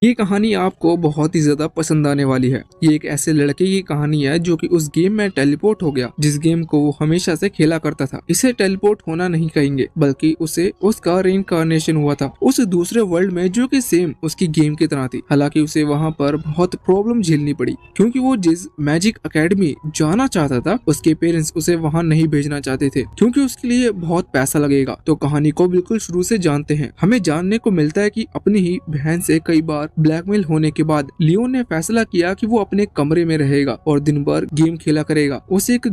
ये कहानी आपको बहुत ही ज्यादा पसंद आने वाली है। ये एक ऐसे लड़के की कहानी है जो कि उस गेम में टेलीपोर्ट हो गया जिस गेम को वो हमेशा से खेला करता था। इसे टेलीपोर्ट होना नहीं कहेंगे बल्कि उसे उसका रीइंकार्नेशन हुआ था उस दूसरे वर्ल्ड में जो कि सेम उसकी गेम की तरह थी। हालांकि उसे वहाँ पर बहुत प्रॉब्लम झेलनी पड़ी क्योंकि वो जिस मैजिक अकेडमी जाना चाहता था उसके पेरेंट्स उसे वहाँ नहीं भेजना चाहते थे क्योंकि उसके लिए बहुत पैसा लगेगा। तो कहानी को बिल्कुल शुरू से जानते हैं। हमें जानने को मिलता है कि अपनी ही बहन से कई बार ब्लैकमेल होने के बाद लियोन ने फैसला किया कि वो अपने कमरे में रहेगा और दिन भर गेम खेला करेगा। उसे एक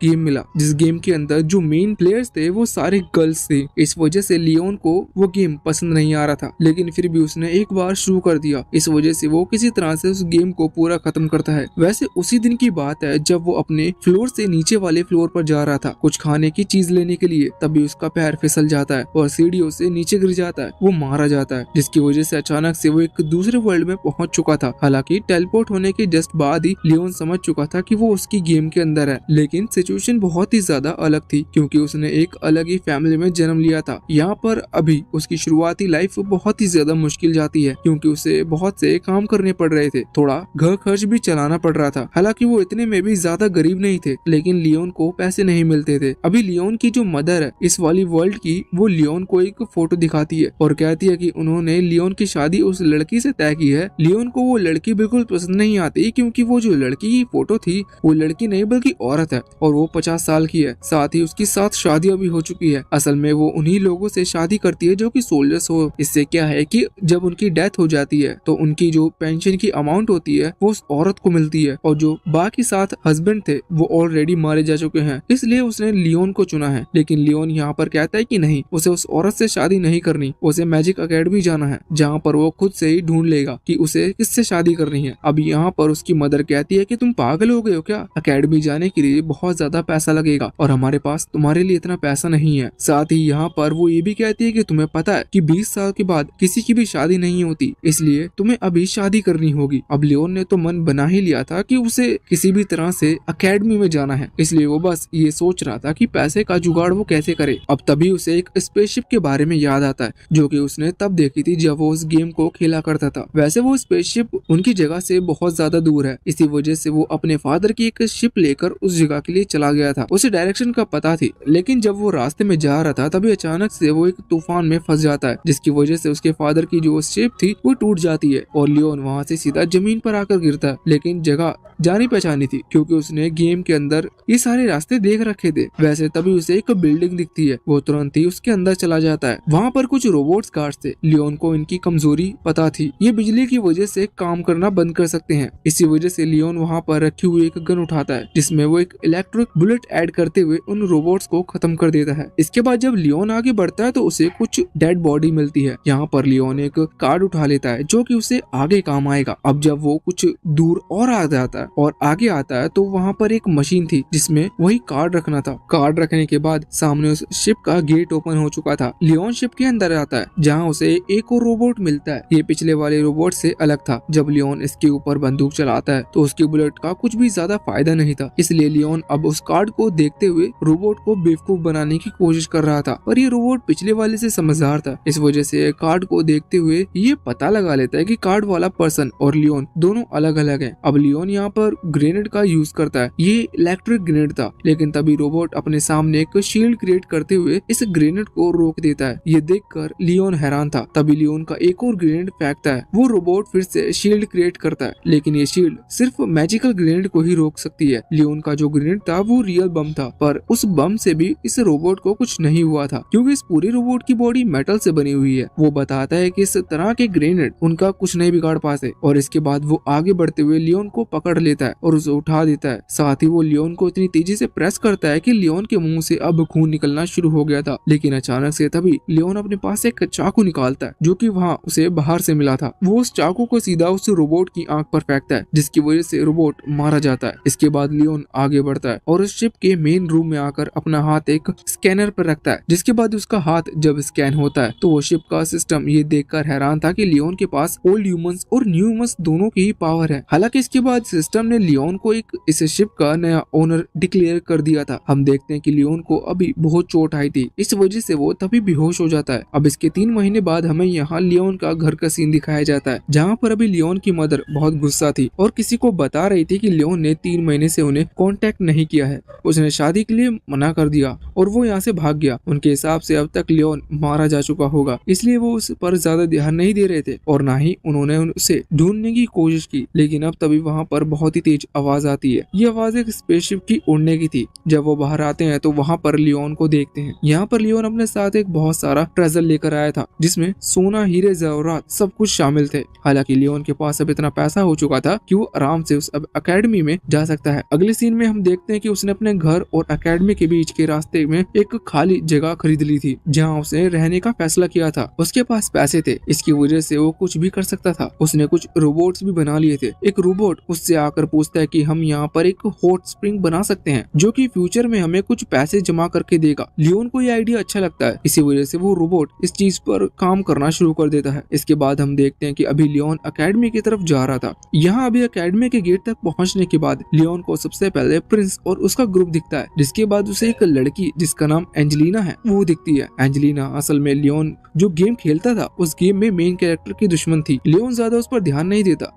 गेम मिला जिस गेम के अंदर जो मेन प्लेयर्स थे वो सारे गर्ल्स थे। इस वजह से लियोन को वो गेम पसंद नहीं आ रहा था, लेकिन फिर भी उसने एक बार शुरू कर दिया। इस वजह से वो किसी तरह से उस गेम को पूरा खत्म करता है। वैसे उसी दिन की बात है जब वो अपने फ्लोर से नीचे वाले फ्लोर पर जा रहा था कुछ खाने की चीज लेने के लिए, तभी उसका पैर फिसल जाता है और सीढ़ियों से नीचे गिर जाता है। वो मारा जाता है जिसकी वजह से अचानक से वो एक दूसरे वर्ल्ड में पहुंच चुका था। हालांकि टेलीपोर्ट होने के जस्ट बाद ही लियोन समझ चुका था कि वो उसकी गेम के अंदर है, लेकिन सिचुएशन बहुत ही ज्यादा अलग थी क्योंकि उसने एक अलग ही फैमिली में जन्म लिया था। यहाँ पर अभी उसकी शुरुआती लाइफ बहुत ही ज्यादा मुश्किल जाती है क्योंकि उसे बहुत से काम करने पड़ रहे थे, थोड़ा घर खर्च भी चलाना पड़ रहा था। हालांकि वो इतने में भी ज्यादा गरीब नहीं थे, लेकिन लियोन को पैसे नहीं मिलते थे। अभी लियोन की जो मदर है इस वाली वर्ल्ड की, वो लियोन को एक फोटो दिखाती है और कहती है कि उन्होंने लियोन की शादी उस लड़की से तय की है। लियोन को वो लड़की बिल्कुल पसंद नहीं आती क्योंकि वो जो लड़की की फोटो थी वो लड़की नहीं बल्कि औरत है और वो 50 साल की है। साथ ही उसकी 7 शादियां भी हो चुकी है। असल में वो उन्हीं लोगों से शादी करती है जो कि सोल्जर्स हो। इससे क्या है कि जब उनकी डेथ हो जाती है तो उनकी जो पेंशन की अमाउंट होती है वो उस औरत को मिलती है और जो बाकी 7 हस्बैंड थे वो ऑलरेडी मारे जा चुके हैं। इसलिए उसने लियोन को चुना है। लेकिन लियोन यहाँ पर कहता है कि नहीं, उसे उस औरत से शादी नहीं करनी, उसे मैजिक अकेडमी जाना है जहाँ पर वो खुद से ही ढूंढ लेगा कि उसे किससे शादी करनी है। अब यहाँ पर उसकी मदर कहती है कि तुम पागल हो गए हो क्या, अकेडमी जाने के लिए बहुत ज्यादा पैसा लगेगा और हमारे पास तुम्हारे लिए इतना पैसा नहीं है। साथ ही यहाँ पर वो ये भी कहती है कि तुम्हें पता है कि 20 साल के बाद किसी की भी शादी नहीं होती, इसलिए तुम्हें अभी शादी करनी होगी। अब लियोन ने तो मन बना ही लिया था कि उसे किसी भी तरह से अकेडमी में जाना है, इसलिए वो बस ये सोच रहा था कि पैसे का जुगाड़ वो कैसे करे। अब तभी उसे एक स्पेसशिप के बारे में याद आता है जो कि उसने तब देखी थी जब वो उस गेम को खेला करता था। वैसे वो स्पेसशिप उनकी जगह से बहुत ज्यादा दूर है, इसी वजह से वो अपने फादर की एक शिप लेकर उस जगह के लिए चला गया था। उसे डायरेक्शन का पता थी, लेकिन जब वो रास्ते में जा रहा था तभी अचानक से वो एक तूफान में फंस जाता है जिसकी वजह से उसके फादर की जो शिप थी वो टूट जाती है और लियोन वहाँ से सीधा जमीन पर आकर गिरता है। लेकिन जगह जानी पहचानी थी क्योंकि उसने गेम के अंदर ये सारे रास्ते देख रखे थे। वैसे तभी उसे एक बिल्डिंग दिखती है, वो तुरंत ही उसके अंदर चला जाता है। वहाँ पर कुछ रोबोट्स गार्ड्स थे। लियोन को इनकी कमजोरी पता थी, ये बिजली की वजह से काम करना बंद कर सकते हैं। इसी वजह से लियोन वहाँ पर रखी हुई एक गन उठाता है जिसमें वो एक इलेक्ट्रिक बुलेट ऐड करते हुए उन रोबोट्स को खत्म कर देता है। इसके बाद जब लियोन आगे बढ़ता है तो उसे कुछ डेड बॉडी मिलती है। यहाँ पर लियोन एक कार्ड उठा लेता है जो कि उसे आगे काम आएगा। अब जब वो कुछ दूर और आ जाता है और आगे आता है तो वहाँ पर एक मशीन थी जिसमें वही कार्ड रखना था। कार्ड रखने के बाद सामने उस शिप का गेट ओपन हो चुका था। लियोन शिप के अंदर आता है जहाँ उसे एक और रोबोट मिलता है। ये पिछले वाले रोबोट से अलग था। जब लियोन इसके ऊपर बंदूक चलाता है तो उसकी बुलेट का कुछ भी ज्यादा फायदा नहीं था, इसलिए लियोन अब उस कार्ड को देखते हुए रोबोट को बेवकूफ बनाने की कोशिश कर रहा था। पर ये रोबोट पिछले वाले से समझदार था, इस वजह से कार्ड को देखते हुए ये पता लगा लेता है कि कार्ड वाला पर्सन और लियोन दोनों अलग अलग हैं। अब लियोन यहाँ पर ग्रेनेड का यूज करता है। ये इलेक्ट्रिक ग्रेनेड था, लेकिन तभी रोबोट अपने सामने एक शील्ड क्रिएट करते हुए इस ग्रेनेड को रोक देता है। ये देखकर लियोन हैरान था। तभी लियोन का एक और ग्रेनेड फेंकता है। वो रोबोट फिर से शील्ड क्रिएट करता है, लेकिन ये शील्ड सिर्फ मैजिकल ग्रेनेड को ही रोक सकती है। लियोन का जो ग्रेनेड था वो रियल बम था, पर उस बम से भी इस रोबोट को कुछ नहीं हुआ था क्योंकि इस पूरे रोबोट की बॉडी मेटल से बनी हुई है। वो बताता है कि इस तरह के ग्रेनेड उनका कुछ नहीं बिगाड़ पाते और इसके बाद वो आगे बढ़ते हुए लियोन को पकड़ लेता है और उसे उठा देता है। साथ ही वो लियोन को इतनी तेजी से प्रेस करता है कि लियोन के मुंह से अब खून निकलना शुरू हो गया था। लेकिन अचानक से तभी लियोन अपने पास एक चाकू निकालता है जो कि वहाँ उसे बाहर से मिला था। वो उस चाकू को सीधा उस रोबोट की आंख पर फेंकता है जिसकी वजह से रोबोट मारा जाता है। इसके बाद लियोन आगे बढ़ता है और उस शिप के मेन रूम में आकर अपना हाथ एक स्कैनर पर रखता है, जिसके बाद उसका हाथ जब स्कैन होता है तो वो शिप का सिस्टम ये देखकर हैरान था कि लियोन के पास ओल्ड ह्यूमंस और न्यू ह्यूमंस दोनों की ही पावर है। हालांकि इसके बाद सिस्टम ने लियोन को एक इस शिप का नया ओनर डिक्लेयर कर दिया था। हम देखते हैं कि लियोन को अभी बहुत चोट आई थी, इस वजह से वो तभी बेहोश हो जाता है। अब इसके 3 महीने बाद हमें यहाँ लियोन का घर का सीन दिखाया जाता है, जहाँ पर अभी लियोन की मदर बहुत गुस्सा थी और किसी को बता रही थी कि लियोन ने 3 महीने से उन्हें कांटेक्ट नहीं किया है, उसने शादी के लिए मना कर दिया और वो यहाँ से भाग गया। उनके हिसाब से अब तक लियोन मारा जा चुका होगा, इसलिए वो उस पर ज्यादा ध्यान नहीं दे रहे थे और ना ही उन्होंने उसे ढूंढने की कोशिश की। लेकिन अब तभी वहाँ पर बहुत ही तेज आवाज आती है। ये आवाज एक स्पेसशिप की उड़ने की थी। जब वो बाहर आते हैं तो वहाँ पर लियोन को देखते हैं। यहाँ पर लियोन अपने साथ एक बहुत सारा ट्रेजर लेकर आया था, जिसमें सोना, हीरे, ज़ेवरात सब कुछ शामिल थे। हालांकि लियोन के पास अब इतना पैसा हो चुका था कि वो आराम से उस अकेडमी में जा सकता है। अगले सीन में हम देखते हैं कि उसने अपने घर और अकेडमी के बीच के रास्ते में एक खाली जगह खरीद ली थी, जहाँ उसने रहने का फैसला किया था। उसके पास पैसे थे, इसकी वजह से वो कुछ भी कर सकता था। उसने कुछ रोबोट्स भी बना लिए थे। एक रोबोट उससे आकर पूछता है कि हम यहाँ पर एक हॉट स्प्रिंग बना सकते हैं, जो कि फ्यूचर में हमें कुछ पैसे जमा करके देगा। लियोन को ये आइडिया अच्छा लगता है, इसी वजह से वो रोबोट इस चीज पर काम करना शुरू कर देता है। इसके बाद हम देखते हैं कि अभी लियोन अकेडमी की तरफ जा रहा था। यहाँ अभी अकेडमी के गेट तक पहुँचने के बाद लियोन को सबसे पहले प्रिंस और उसका ग्रुप दिखता है, जिसके बाद उसे एक लड़की जिसका नाम एंजेलिना है वो दिखती है। एंजेलिना असल में लियोन जो गेम खेलता था उस गेम में मेन कैरेक्टर की दुश्मन थी। लियोन ज्यादा उस पर ध्यान नहीं देता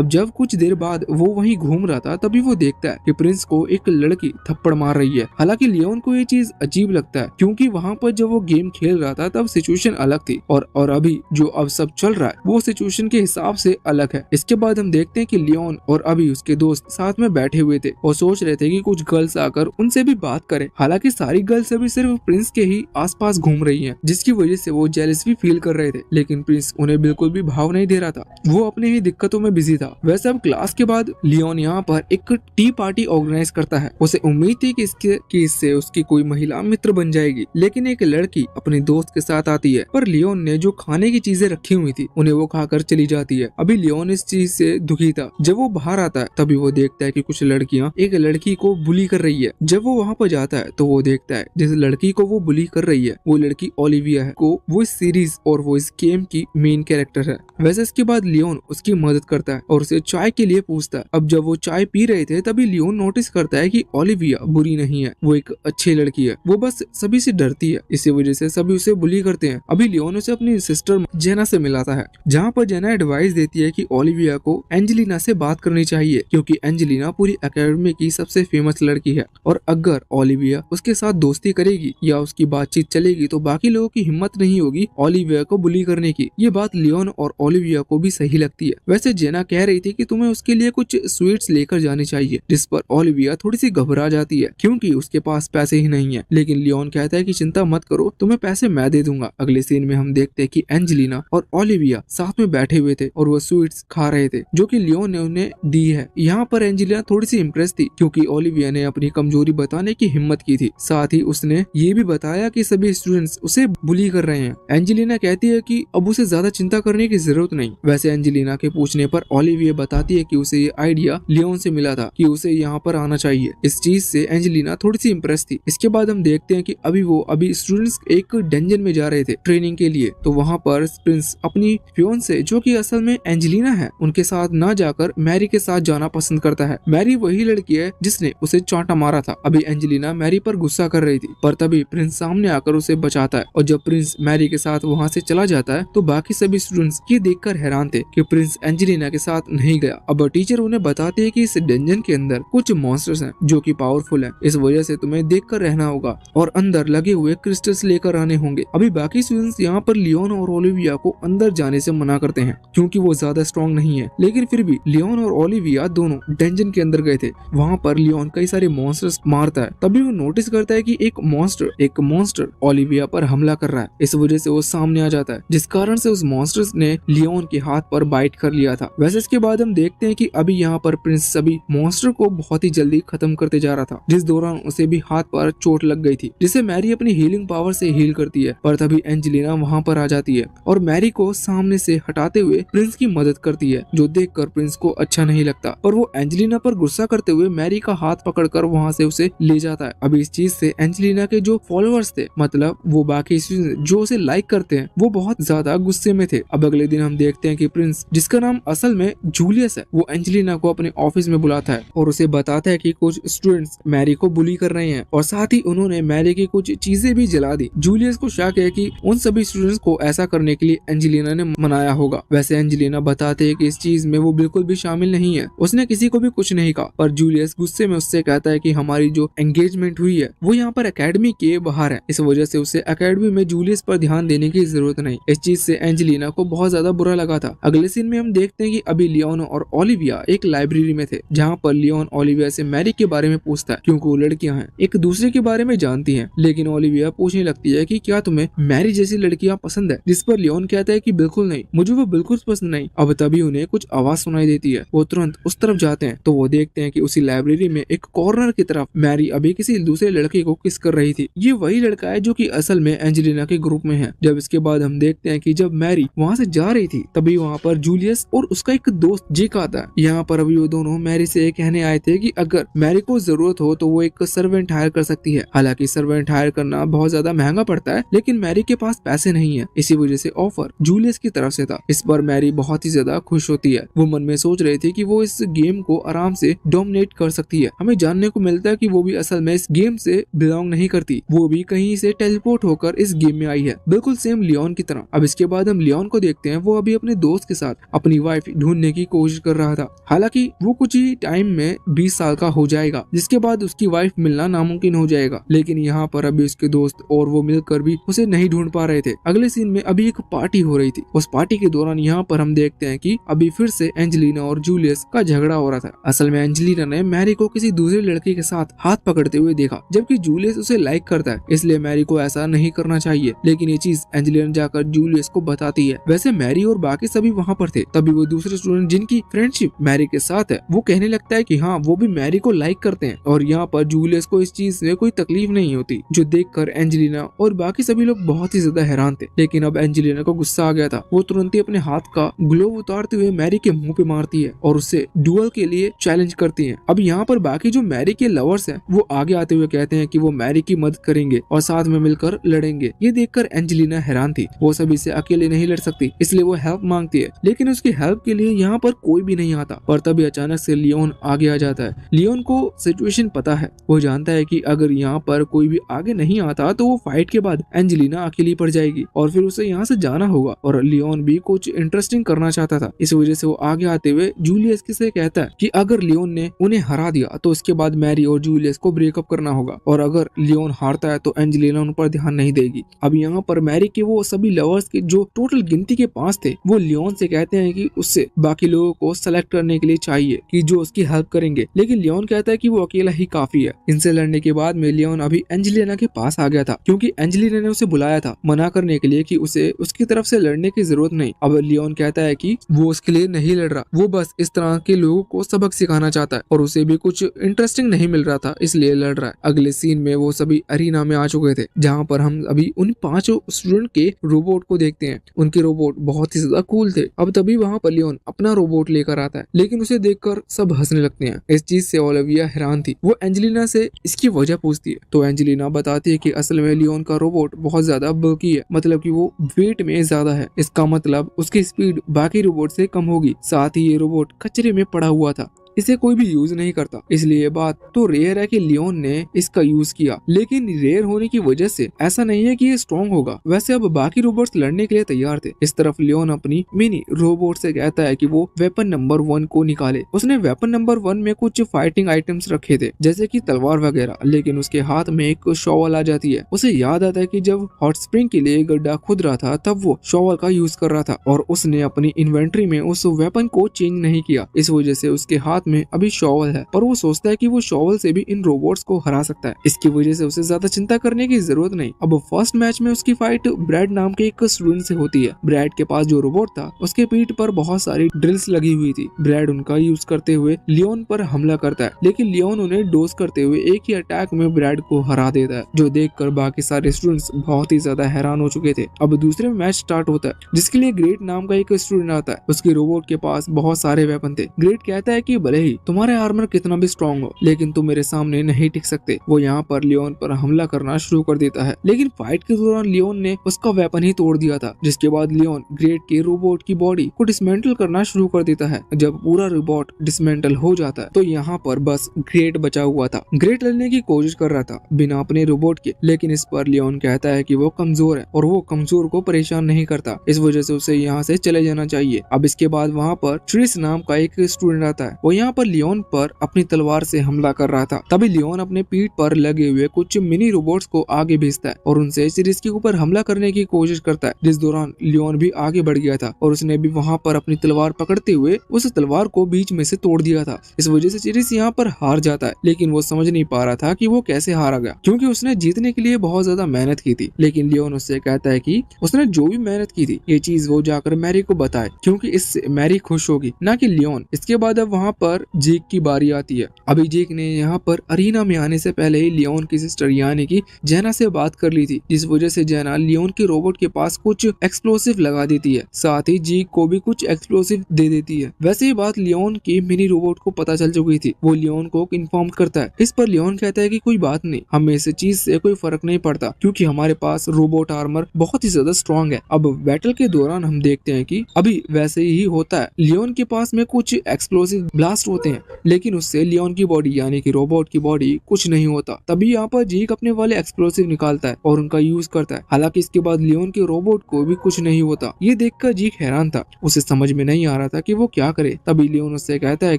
जब कुछ देर बाद वो वहीं घूम रहा था, तभी वो देखता है कि प्रिंस को एक लड़की थप्पड़ मार रही है। हालांकि लियोन को ये चीज अजीब लगता है, क्योंकि वहाँ पर जब वो गेम खेल रहा था तब सिचुएशन अलग थी और अभी जो अब सब चल रहा है वो सिचुएशन के हिसाब से अलग है। इसके बाद हम देखते हैं कि लियोन और अभी उसके दोस्त साथ में बैठे हुए थे और सोच रहे थे कि कुछ गर्ल्स आकर उनसे भी बात करें। हालांकि सारी गर्ल्स अभी सिर्फ प्रिंस के ही आसपास घूम रही हैं, जिसकी वजह से वो जेलस भी फील कर रहे थे। लेकिन प्रिंस उन्हें बिल्कुल भी भाव नहीं दे रहा था, वो अपने ही दिक्कतों में बिजी था। वैसे अब क्लास के बाद लियोन यहाँ पर एक टी पार्टी ऑर्गेनाइज करता है। उसे उम्मीद थी कि इससे उसकी कोई महिला मित्र बन जाएगी, लेकिन एक लड़की अपने दोस्त के साथ आती है, पर लियोन ने जो खाने की चीजें रखी हुई थी उन्हें वो खाकर चली जाती है। अभी लियोन इस चीज से दुखी था। जब वो बाहर आता है तभी वो देखता है कि कुछ लड़कियां एक लड़की को बुली कर रही है। जब वो वहाँ पर जाता है तो वो देखता है जिस लड़की को वो बुली कर रही है वो लड़की ओलिविया है, को वो इस सीरीज और वो इस गेम की मेन कैरेक्टर है। वैसे इसके बाद लियोन उसकी मदद करता है और उसे चाय के लिए पूछता है। अब जब वो चाय पी रहे थे तभी लियोन नोटिस करता है कि ओलिविया बुरी नहीं है, वो एक अच्छी लड़की है, वो बस सभी से डरती है, इसी वजह से सभी उसे बुली करते हैं। अभी लियोन उसे अपनी सिस्टर जेना से मिलाता है, जहाँ पर जेना एडवाइस देती है कि ओलिविया को एंजेलिना से बात करनी चाहिए, क्योंकि एंजेलिना पूरी एकेडमी की सबसे फेमस लड़की है और अगर ओलिविया उसके साथ दोस्ती करेगी या उसकी बातचीत चलेगी तो बाकी लोगों की हिम्मत नहीं होगी ओलिविया को बुली करने की। ये बात लियोन और ओलिविया को भी सही लगती है। वैसे जेना कह रही थी कि तुम्हें उसके लिए कुछ स्वीट्स लेकर जानी चाहिए, जिस पर ओलिविया थोड़ी सी घबरा जाती है क्योंकि उसके पास पैसे ही नहीं है। लेकिन लियोन कहता है कि चिंता मत करो, तुम्हें पैसे मैं दे दूंगा। अगले सीन में हम देखते हैं कि एंजेलिना और ओलिविया साथ में बैठे हुए थे और वो स्वीट्स खा रहे थे जो कि लियोन ने उन्हें दी है। यहाँ पर एंजेलिना थोड़ी सी इम्प्रेस थी क्योंकि ओलिविया ने अपनी कमजोरी बताने की हिम्मत की थी। साथ ही उसने ये भी बताया कि सभी स्टूडेंट्स उसे बुली कर रहे हैं। एंजेलिना कहती है कि अब उसे ज्यादा चिंता करने की जरूरत नहीं। वैसे एंजेलिना के पूछने पर ओलिविया बताती है कि उसे ये आइडिया लियोन से मिला था कि उसे यहाँ पर आना चाहिए। इस चीज से एंजेलिना थोड़ी सी इम्प्रेस थी। इसके बाद हम देखते हैं कि अभी स्टूडेंट्स एक डंजन में जा रहे थे ट्रेनिंग के लिए, तो वहाँ पर प्रिंस अपनी फियोंसे जो कि असल में एंजेलिना है उनके साथ ना जाकर मैरी के साथ जाना पसंद करता है। मैरी वही लड़की है जिसने उसे चांटा मारा था। अभी एंजेलिना मैरी पर गुस्सा कर रही थी, पर तभी प्रिंस सामने आकर उसे बचाता है और जब प्रिंस मैरी के साथ वहाँ से चला जाता है तो बाकी सभी स्टूडेंट्स ये देखकर हैरान थे कि प्रिंस एंजेलिना के साथ नहीं गया। अब टीचर उन्हें बताते हैं कि इस डंजन के अंदर कुछ मॉन्स्टर्स हैं जो कि पावरफुल हैं, इस वजह से तुम्हें देखकर रहना होगा और अंदर लगे हुए क्रिस्टल्स लेकर आने होंगे। अभी बाकी स्टूडेंट्स यहाँ पर लियोन और ओलिविया को अंदर जाने से मना करते हैं क्योंकि वो ज्यादा स्ट्रॉन्ग नहीं है, लेकिन फिर भी लियोन और ओलिविया दोनों डंजन के अंदर गए थे। वहाँ पर लियोन कई सारे मॉन्स्टर्स मारता है, तभी वो नोटिस करता है कि एक मॉन्स्टर ओलिविया पर हमला कर रहा है। इस वजह से वो सामने आ जाता है, जिस कारण से उस मॉन्स्टर्स ने लियोन के हाथ पर बाइट कर लिया था। वैसे इसके बाद हम देखते हैं कि अभी यहाँ पर प्रिंस सभी मॉन्स्टर को बहुत ही जल्दी खत्म करते जा रहा था, जिस दौरान उसे भी हाथ पर चोट लग गई थी, जिसे मैरी अपनी हीलिंग पावर से हील करती है। पर तभी एंजेलिना वहाँ पर आ जाती है और मैरी को सामने से हटाते हुए प्रिंस की मदद करती है, जो देखकर प्रिंस को अच्छा नहीं लगता और वो एंजेलिना पर गुस्सा करते हुए मैरी का हाथ पकड़कर वहाँ से उसे ले जाता है। अभी इस चीज से एंजेलिना के जो फॉलोअर्स थे, मतलब वो बाकी जो उसे लाइक करते हैं, वो बहुत ज्यादा गुस्से में थे। अब अगले दिन हम देखते हैं कि प्रिंस, जिसका नाम असल में जूलियस है, वो एंजेलिना को अपने ऑफिस में बुलाता है और उसे बताता है कि कुछ स्टूडेंट्स मैरी को बुली कर रहे हैं और साथ ही उन्होंने मैरी की कुछ चीजें भी जला दी। जूलियस को शक है कि उन सभी स्टूडेंट्स को ऐसा करने के लिए एंजेलिना ने मनाया होगा। वैसे एंजेलिना बताते है कि इस चीज में वो बिल्कुल भी शामिल नहीं है, उसने किसी को भी कुछ नहीं कहा। पर जूलियस गुस्से में उससे कहता है कि हमारी जो एंगेजमेंट हुई है वो यहाँ पर एकेडमी के बाहर है, इस वजह से उसे एकेडमी में जूलियस पर ध्यान देने की जरूरत नहीं। इस चीज से एंजेलिना को बहुत ज्यादा बुरा लगा था। अगले सीन में हम देखते हैं कि अभी लियोन और ओलिविया एक लाइब्रेरी में थे, जहाँ पर लियोन ओलिविया से मैरी के बारे में पूछता है क्योंकि वो लड़कियां हैं, एक दूसरे के बारे में जानती हैं। लेकिन ओलिविया पूछने लगती है कि क्या तुम्हें मैरी जैसी लड़कियां पसंद है, जिस पर लियोन कहता है कि बिल्कुल नहीं, मुझे वो बिल्कुल पसंद नहीं। अब तभी उन्हें कुछ आवाज सुनाई देती है, वो तुरंत उस तरफ जाते हैं तो वो देखते हैं कि उसी लाइब्रेरी में एक कॉर्नर की तरफ मैरी अभी किसी दूसरे लड़के को किस कर रही थी। ये वही लड़का है जो कि असल में एंजेलिना के ग्रुप में है। जब इसके बाद हम देखते हैं कि जब मैरी वहाँ से जा रही थी तभी वहाँ पर जूलियस और उसका एक दोस्त जेक आता है। यहाँ पर अभी वो दोनों मैरी से ये कहने आए थे कि अगर मैरी को जरूरत हो तो वो एक सर्वेंट हायर कर सकती है। हालांकि सर्वेंट हायर करना बहुत ज्यादा महंगा पड़ता है, लेकिन मैरी के पास पैसे नहीं है, इसी वजह से ऑफर जूलियस की तरफ से था। इस पर मैरी बहुत ही ज्यादा खुश होती है। वो मन में सोच रही थी कि वो इस गेम को आराम से डोमिनेट कर सकती है। हमें जानने को मिलता है कि वो भी असल में इस गेम से बिलोंग नहीं करती, वो भी कहीं से टेलीपोर्ट होकर इस गेम में आई है, बिल्कुल सेम लियोन की तरह। अब इसके बाद हम लियोन को देखते हैं, वो अभी अपने दोस्त के साथ अपनी वाइफ ढूंढने की कोशिश कर रहा था। हालांकि वो कुछ ही टाइम में 20 साल का हो जाएगा, जिसके बाद उसकी वाइफ मिलना नामुमकिन हो जाएगा। लेकिन यहाँ पर अभी उसके दोस्त और वो मिलकर भी उसे नहीं ढूंढ पा रहे थे। अगले सीन में अभी एक पार्टी हो रही थी। उस पार्टी के दौरान यहाँ पर हम देखते हैं कि अभी फिर से एंजेलिना और जूलियस का झगड़ा हो रहा था। असल में एंजेलिना ने मैरी को किसी दूसरे लड़के के साथ हाथ पकड़ते हुए देखा, जबकि जूलियस उसे लाइक करता है, इसलिए मैरी को ऐसा नहीं करना चाहिए। लेकिन ये चीज एंजेलिना जाकर जूलियस को बताती है। वैसे मैरी और बाकी सभी वहाँ पर थे। तभी वो दूसरे स्टूडेंट जिनकी फ्रेंडशिप मैरी के साथ है, वो कहने लगता है कि हाँ वो भी मैरी को लाइक करते हैं। और यहाँ पर जूलियस को इस चीज से कोई तकलीफ नहीं होती, जो देखकर एंजेलिना और बाकी सभी लोग बहुत ही ज्यादा हैरान थे। लेकिन अब एंजेलिना को गुस्सा आ गया था। वो तुरंत ही अपने हाथ का ग्लोव उतारते हुए मैरी के मुंह पे मारती है और उससे डुअल के लिए चैलेंज करती है। अब यहाँ पर बाकी जो मैरी के लवर्स हैं वो आगे आते हुए कहते हैं कि वो मैरी की मदद करेंगे और साथ में मिलकर लड़ेंगे। ये देखकर एंजेलिना हैरान थी। वो सभी से अकेले नहीं लड़ सकती, इसलिए वो हेल्प मांगती है। लेकिन उसकी हेल्प के लिए यहाँ पर कोई भी नहीं आता। पर तभी अचानक से लियोन आगे आ जाता है। लियोन को सिचुएशन पता है, वो जानता है कि अगर यहाँ पर कोई भी आगे नहीं आता तो वो फाइट के बाद एंजेलिना अकेली पड़ जाएगी और फिर उसे यहाँ से जाना होगा। और लियोन भी कुछ इंटरेस्टिंग करना चाहता था, इस वजह से वो आगे आते हुए जूलियस से कहता है कि अगर लियोन ने उन्हें हरा दिया तो उसके बाद मैरी और जूलियस को ब्रेकअप करना होगा, और अगर लियोन हारता है तो एंजेलिना उन पर ध्यान नहीं देगी। अब यहाँ पर मैरी के वो सभी लवर्स के जो टोटल गिनती के 5 थे, वो लियोन से कहते हैं कि उससे बाकी लोगों को सेलेक्ट करने के लिए चाहिए कि जो उसकी हेल्प करेंगे। लेकिन लियोन कहता है कि वो अकेला ही काफी है। इनसे लड़ने के बाद में लियोन अभी एंजेलिना के पास आ गया था, क्योंकि एंजेलिना ने उसे बुलाया था मना करने के लिए कि उसे उसकी तरफ से लड़ने की जरूरत नहीं। अब लियोन कहता है कि वो उसके लिए नहीं लड़ रहा, वो बस इस तरह के लोगों को सबक सिखाना चाहता है और उसे भी कुछ इंटरेस्टिंग नहीं मिल रहा था, इसलिए लड़ रहा है। अगले सीन में वो सभी अरीना में आ चुके थे, जहाँ पर हम अभी उन 5 स्टूडेंट के रोबोट को देखते हैं। उनके रोबोट बहुत ही ज्यादा कूल थे। अब तभी वहाँ पर लियोन अपना रोबोट लेकर आता है, लेकिन उसे देखकर सब हंसने लगते हैं। इस चीज से ओलिविया हैरान थी। वो एंजेलिना से इसकी वजह पूछती है तो एंजेलिना बताती है कि असल में लियोन का रोबोट बहुत ज्यादा बल्की है, मतलब कि वो वेट में ज्यादा है। इसका मतलब उसकी स्पीड बाकी रोबोट से कम होगी। साथ ही ये रोबोट कचरे में पड़ा हुआ था, इसे कोई भी यूज नहीं करता, इसलिए ये बात तो रेयर है कि लियोन ने इसका यूज किया। लेकिन रेयर होने की वजह से ऐसा नहीं है कि ये स्ट्रॉन्ग होगा। वैसे अब बाकी रोबोट्स लड़ने के लिए तैयार थे। इस तरफ लियोन अपनी मिनी रोबोट से कहता है कि वो वेपन नंबर 1 को निकाले। उसने वेपन नंबर 1 में कुछ फाइटिंग आइटम्स रखे थे, जैसे कि तलवार वगैरह, लेकिन उसके हाथ में एक शॉवल आ जाती है। उसे याद आता है कि जब हॉट स्प्रिंग के लिए गड्ढा खुद रहा था तब वो शॉवल का यूज कर रहा था और उसने अपनी इन्वेंट्री में उस वेपन को चेंज नहीं किया। इस वजह से उसके हाथ में अभी शॉवल है, पर वो सोचता है कि वो शॉवल से भी इन रोबोट्स को हरा सकता है। इसकी वजह से उसे ज्यादा चिंता करने की जरूरत नहीं। अब फर्स्ट मैच में उसकी फाइट ब्रैड नाम के एक स्टूडेंट से होती है। ब्रैड के पास जो रोबोट था उसके पीठ पर बहुत सारी ड्रिल्स लगी हुई थी। ब्रैड उनका यूज करते हुए लियोन पर हमला करता है, लेकिन लियोन उन्हें डोज करते हुए एक ही अटैक में ब्रैड को हरा देता है, जो देखकर बाकी सारे स्टूडेंट्स बहुत ही ज्यादा हैरान हो चुके थे। अब दूसरे मैच स्टार्ट होता है, जिसके लिए ग्रेट नाम का एक स्टूडेंट आता है। उसके रोबोट के पास बहुत सारे वेपन थे। ग्रेट कहता है कि भले ही तुम्हारे आर्मर कितना भी स्ट्रॉन्ग हो, लेकिन तुम मेरे सामने नहीं टिक सकते। वो यहाँ पर लियोन पर हमला करना शुरू कर देता है, लेकिन फाइट के दौरान लियोन ने उसका वेपन ही तोड़ दिया था, जिसके बाद लियोन ग्रेट के रोबोट की बॉडी को डिसमेंटल करना शुरू कर देता है। जब पूरा रोबोट डिसमेंटल हो जाता है तो यहाँ पर बस ग्रेट बचा हुआ था। ग्रेट लड़ने की कोशिश कर रहा था बिना अपने रोबोट के, लेकिन इस पर लियोन कहता है कि वो कमजोर है और वो कमजोर को परेशान नहीं करता, इस वजह से उसे यहाँ से चले जाना चाहिए। अब इसके बाद वहाँ पर ट्रिस नाम का एक स्टूडेंट आता है। वो यहाँ पर लियोन पर अपनी तलवार से हमला कर रहा था। तभी लियोन अपने पीठ पर लगे हुए कुछ मिनी रोबोट्स को आगे भेजता है और उनसे ट्रिस के ऊपर हमला करने की कोशिश करता है, जिस दौरान लियोन भी आगे बढ़ गया था और उसने भी वहाँ पर अपनी तलवार पकड़ते हुए उस तलवार को बीच में से तोड़ दिया था। इस वजह से ट्रिस यहाँ पर हार जाता है, लेकिन वो समझ नहीं पा रहा था कि वो कैसे हारा गया, क्योंकि उसने जीतने के लिए बहुत ज्यादा मेहनत की थी। लेकिन लियोन उससे कहता है कि उसने जो भी मेहनत की थी ये चीज वो जाकर मैरी को बताए, क्योंकि इससे मैरी खुश होगी, ना कि लियोन। इसके बाद अब वहाँ पर जीक की बारी आती है। अभी जीक ने यहाँ पर अरीना में आने से पहले ही लियोन की सिस्टर यानी कि जेना से बात कर ली थी, जिस वजह से जेना लियोन के रोबोट के पास कुछ एक्सप्लोसिव लगा देती है, साथ ही जीक को भी कुछ एक्सप्लोसिव दे देती है। वैसे ही बात लियोन की मिनी रोबोट को पता चल चुकी थी। वो लियोन को इन्फॉर्म करता है। इस पर लियोन कहता है कि कोई बात नहीं, हमें इस चीज से कोई फर्क नहीं पड़ता, क्योंकि हमारे पास रोबोट आर्मर बहुत ही ज्यादा स्ट्रॉन्ग है। अब बैटल के दौरान हम देखते हैं कि अभी वैसे ही होता है। लियोन के पास में कुछ एक्सप्लोसिव ब्लास्ट होते हैं, लेकिन उससे लियोन की बॉडी यानी कि रोबोट की बॉडी कुछ नहीं होता। तभी यहाँ पर जीक अपने वाले एक्सप्लोसिव निकालता है और उनका यूज करता है। हालांकि इसके बाद लियोन के रोबोट को भी कुछ नहीं होता। ये देखकर जीक हैरान था, उसे समझ में नहीं आ रहा था कि वो क्या करे। तभी लियोन उससे कहता है